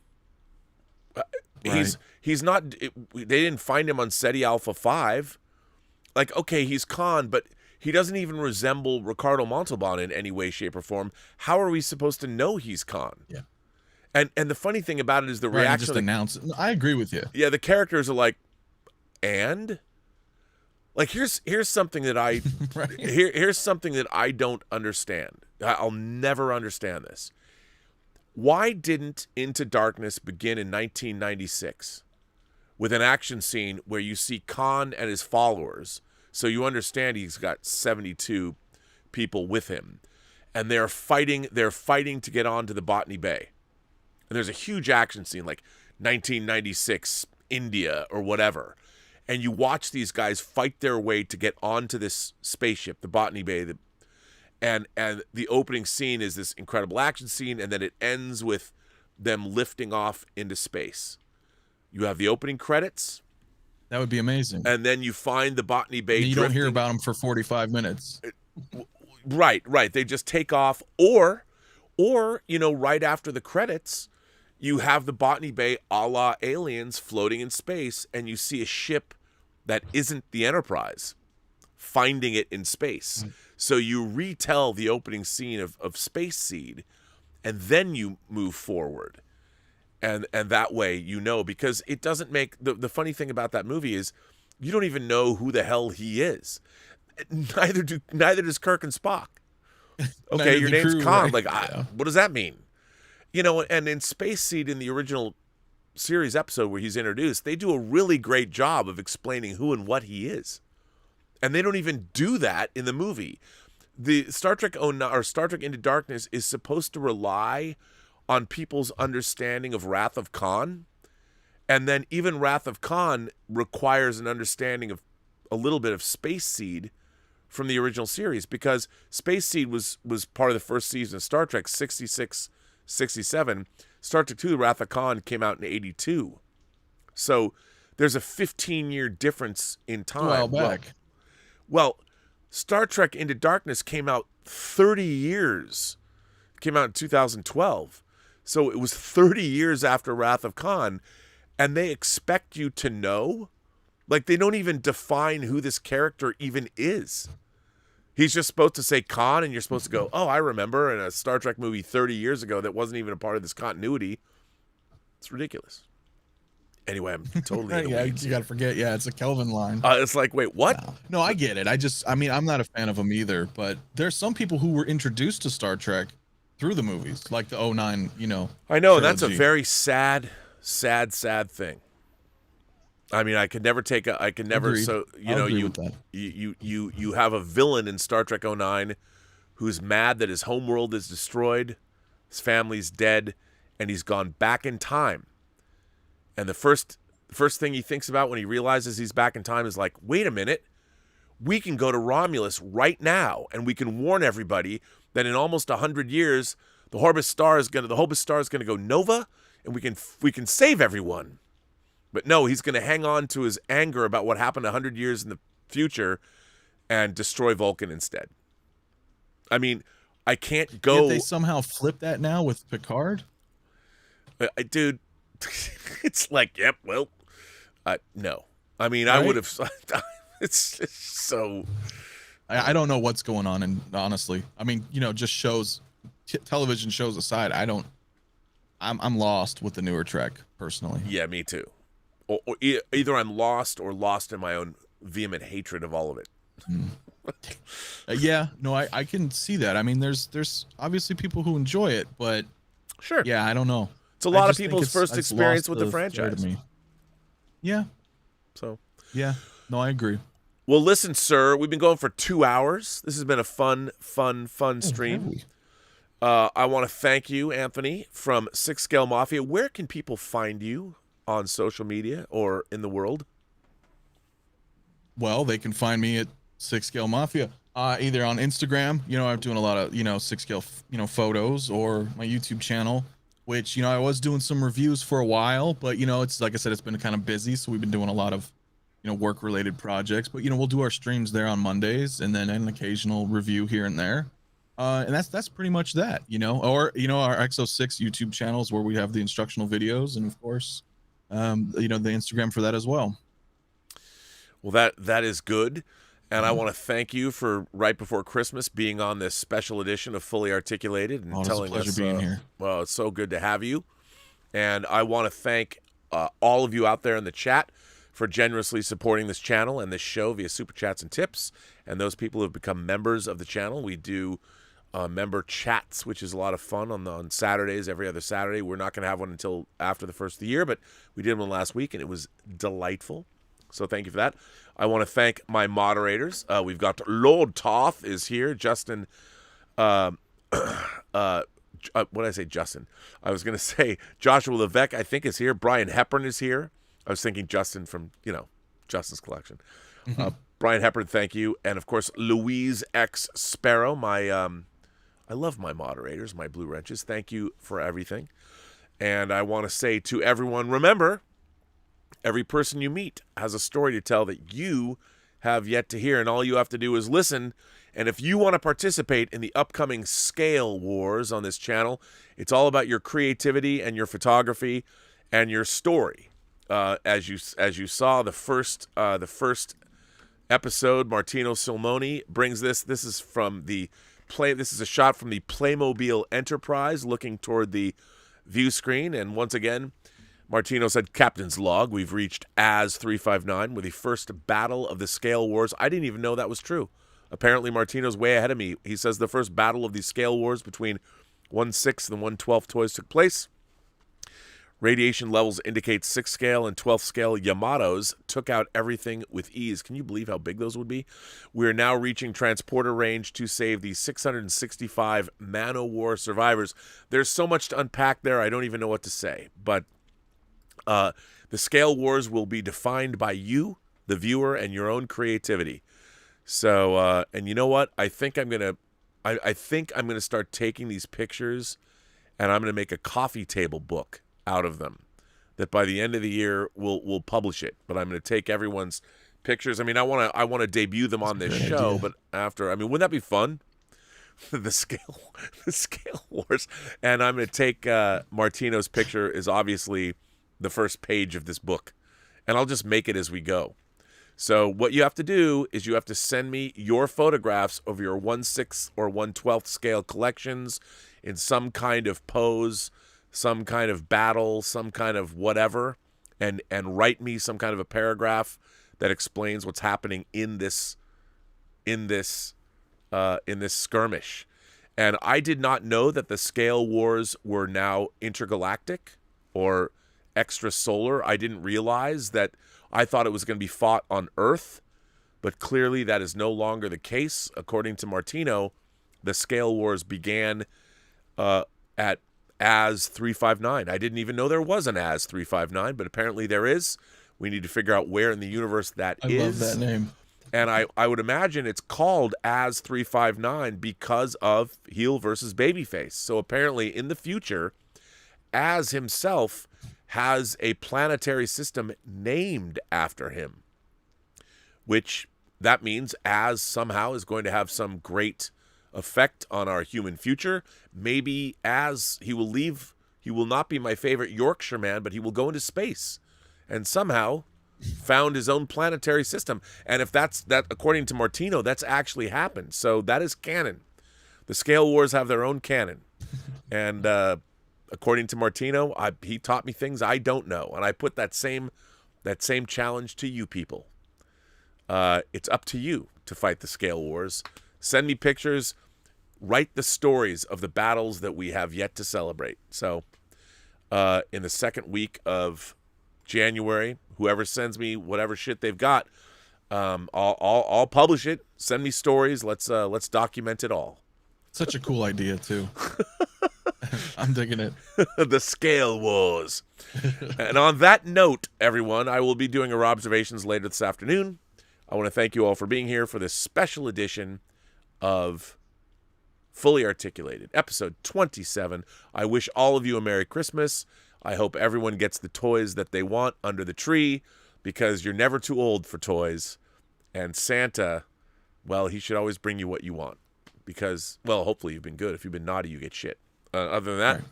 he's not. They didn't find him on SETI Alpha 5. Like, okay, he's Khan, but he doesn't even resemble Ricardo Montalban in any way, shape, or form. How are we supposed to know he's Khan? Yeah. And the funny thing about it is the reaction. Just announce. I agree with you. Yeah, the characters are like, and like here's something that I here's something that I don't understand. I'll never understand this. Why didn't Into Darkness begin in 1996 with an action scene where you see Khan and his followers? So you understand he's got 72 people with him, and they're fighting to get onto the Botany Bay. And there's a huge action scene, like 1996 India or whatever. And you watch these guys fight their way to get onto this spaceship, the Botany Bay. And the opening scene is this incredible action scene, and then it ends with them lifting off into space. You have the opening credits. That would be amazing. And then you find the Botany Bay. And you don't hear about them for 45 minutes. Right. They just take off. Or, right after the credits, you have the Botany Bay a la Aliens floating in space, and you see a ship that isn't the Enterprise finding it in space. Mm. So you retell the opening scene of Space Seed, and then you move forward. And that way, because it doesn't make the funny thing about that movie is you don't even know who the hell he is. Neither does Kirk and Spock. Okay, your name's crew, Khan. Right? Like, what does that mean? And in Space Seed, in the original series episode where he's introduced, they do a really great job of explaining who and what he is. And they don't even do that in the movie. The Star Trek Into Darkness is supposed to rely on people's understanding of Wrath of Khan. And then even Wrath of Khan requires an understanding of a little bit of Space Seed from the original series, because Space Seed was part of the first season of Star Trek, 66, 67. Star Trek II, Wrath of Khan, came out in 82. So there's a 15-year difference in time. Well back. Well, Star Trek Into Darkness came out 30 years. It came out in 2012. So it was 30 years after Wrath of Khan, and they expect you to know? Like, they don't even define who this character even is. He's just supposed to say Khan, and you're supposed to go, oh, I remember in a Star Trek movie 30 years ago that wasn't even a part of this continuity. It's ridiculous. Anyway, I'm totally yeah, you got to forget. Yeah, it's a Kelvin line. It's like, wait, what? No, I get it. I'm not a fan of them either, but there's some people who were introduced to Star Trek through the movies, like the '09, I know, trilogy. That's a very sad thing. I mean, I could never Agreed. so you have a villain in Star Trek '09 who's mad that his homeworld is destroyed, his family's dead, and he's gone back in time. And the first thing he thinks about when he realizes he's back in time is like, wait a minute, we can go to Romulus right now, and we can warn everybody that in almost 100 years, the Hobus Star is gonna go nova, and we can save everyone. But no, he's going to hang on to his anger about what happened 100 years in the future and destroy Vulcan instead. I mean, I can't Did go. they somehow flip that now with Picard? Dude, it's like, yep, well, no. I mean, I Right? would have. It's just so. I don't know what's going on, and honestly, I mean, just shows, television shows aside, I'm lost with the newer Trek personally. Yeah, me too. Or either I'm lost or lost in my own vehement hatred of all of it. Yeah, no, I can see that. I mean, there's obviously people who enjoy it, but Sure. yeah, I don't know. It's a lot I of just think people's it's first experience lost with the thread to franchise. me. Yeah, So, yeah, no, I agree. well, listen, sir, we've been going for 2 hours. This has been a fun stream. I want to thank you, Anthony, from Six Scale Mafia. Where can people find you on social media or in the world? Well, they can find me at Six Scale Mafia, either on Instagram. I'm doing a lot of Six Scale photos, or my YouTube channel, which I was doing some reviews for a while, but it's like I said, it's been kind of busy, so we've been doing a lot of work related projects. But we'll do our streams there on Mondays, and then an occasional review here and there. And that's pretty much that, or our XO6 YouTube channels where we have the instructional videos, and of course, the Instagram for that as well. Well, that is good. And I want to thank you for right before Christmas being on this special edition of Fully Articulated and telling us. It's a pleasure being here. Well, it's so good to have you. And I want to thank all of you out there in the chat for generously supporting this channel and this show via super chats and tips. And those people who have become members of the channel. We do member chats, which is a lot of fun on Saturdays, every other Saturday. We're not going to have one until after the first of the year, but we did one last week, and it was delightful. So thank you for that. I want to thank my moderators. We've got Lord Toth is here. Justin, what did I say, Justin? I was going to say Joshua Levesque, I think, is here. Brian Hepburn is here. I was thinking Justin from, Justin's collection. Brian Hepburn, thank you. And, of course, Louise X. Sparrow, I love my moderators, my Blue Wrenches. Thank you for everything. And I want to say to everyone, remember, every person you meet has a story to tell that you have yet to hear, and all you have to do is listen. And if you want to participate in the upcoming Scale Wars on this channel, it's all about your creativity and your photography and your story. As you saw, the first episode, Martino Silmoni brings this. This is from This is a shot from the Playmobil Enterprise looking toward the view screen, and once again, Martino said, Captain's log, we've reached AS 359 with the first battle of the Scale Wars. I didn't even know that was true. Apparently, Martino's way ahead of me. He says the first battle of the Scale Wars between 1/6 and 1/12 toys took place. Radiation levels indicate 6th scale and 12th scale Yamatos took out everything with ease. Can you believe how big those would be? We are now reaching transporter range to save the 665 Man-O-War survivors. There's so much to unpack there, I don't even know what to say. But the Scale Wars will be defined by you, the viewer, and your own creativity. So, and you know what? I think I'm gonna start taking these pictures, and I'm gonna make a coffee table book out of them. That by the end of the year we'll publish it. But I'm gonna take everyone's pictures. I mean, I wanna debut them on this show, idea. But after, I mean, wouldn't that be fun? the Scale Wars, and I'm gonna take Martino's picture is obviously the first page of this book, and I'll just make it as we go. So what you have to do is you have to send me your photographs of your 1/6 or 1/12 scale collections in some kind of pose, some kind of battle, some kind of whatever, and write me some kind of a paragraph that explains what's happening in this skirmish. And I did not know that the Scale Wars were now intergalactic or extrasolar. I didn't realize that. I thought it was going to be fought on Earth, but clearly that is no longer the case. According to Martino, the Scale Wars began at AS 359. I didn't even know there was an AS 359, but apparently there is. We need to figure out where in the universe that is. I love that name. And I would imagine it's called AS 359 because of heel versus babyface. So apparently in the future, AS himself has a planetary system named after him, which that means AS somehow is going to have some great effect on our human future. Maybe as he will leave, he will not be my favorite Yorkshire man, but he will go into space and somehow found his own planetary system. And if that, according to Martino, that's actually happened. So that is canon. The Scale Wars have their own canon. And according to Martino, he taught me things I don't know. And I put that same challenge to you people. It's up to you to fight the Scale Wars. Send me pictures. Write the stories of the battles that we have yet to celebrate. So in the second week of January, whoever sends me whatever shit they've got, I'll publish it. Send me stories. Let's document it all. Such a cool idea too. I'm digging it. The Scale Wars. And on that note, everyone, I will be doing our observations later this afternoon. I want to thank you all for being here for this special edition of Fully Articulated, episode 27. I wish all of you a Merry Christmas. I hope everyone gets the toys that they want under the tree, because you're never too old for toys. And Santa, well, he should always bring you what you want. Because, well, hopefully you've been good. If you've been naughty, you get shit. Other than that, right.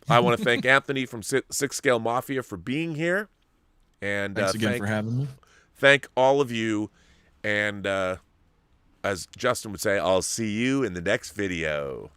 I want to thank Anthony from Six Scale Mafia for being here. And thanks again for having me. Thank all of you. And as Justin would say, I'll see you in the next video.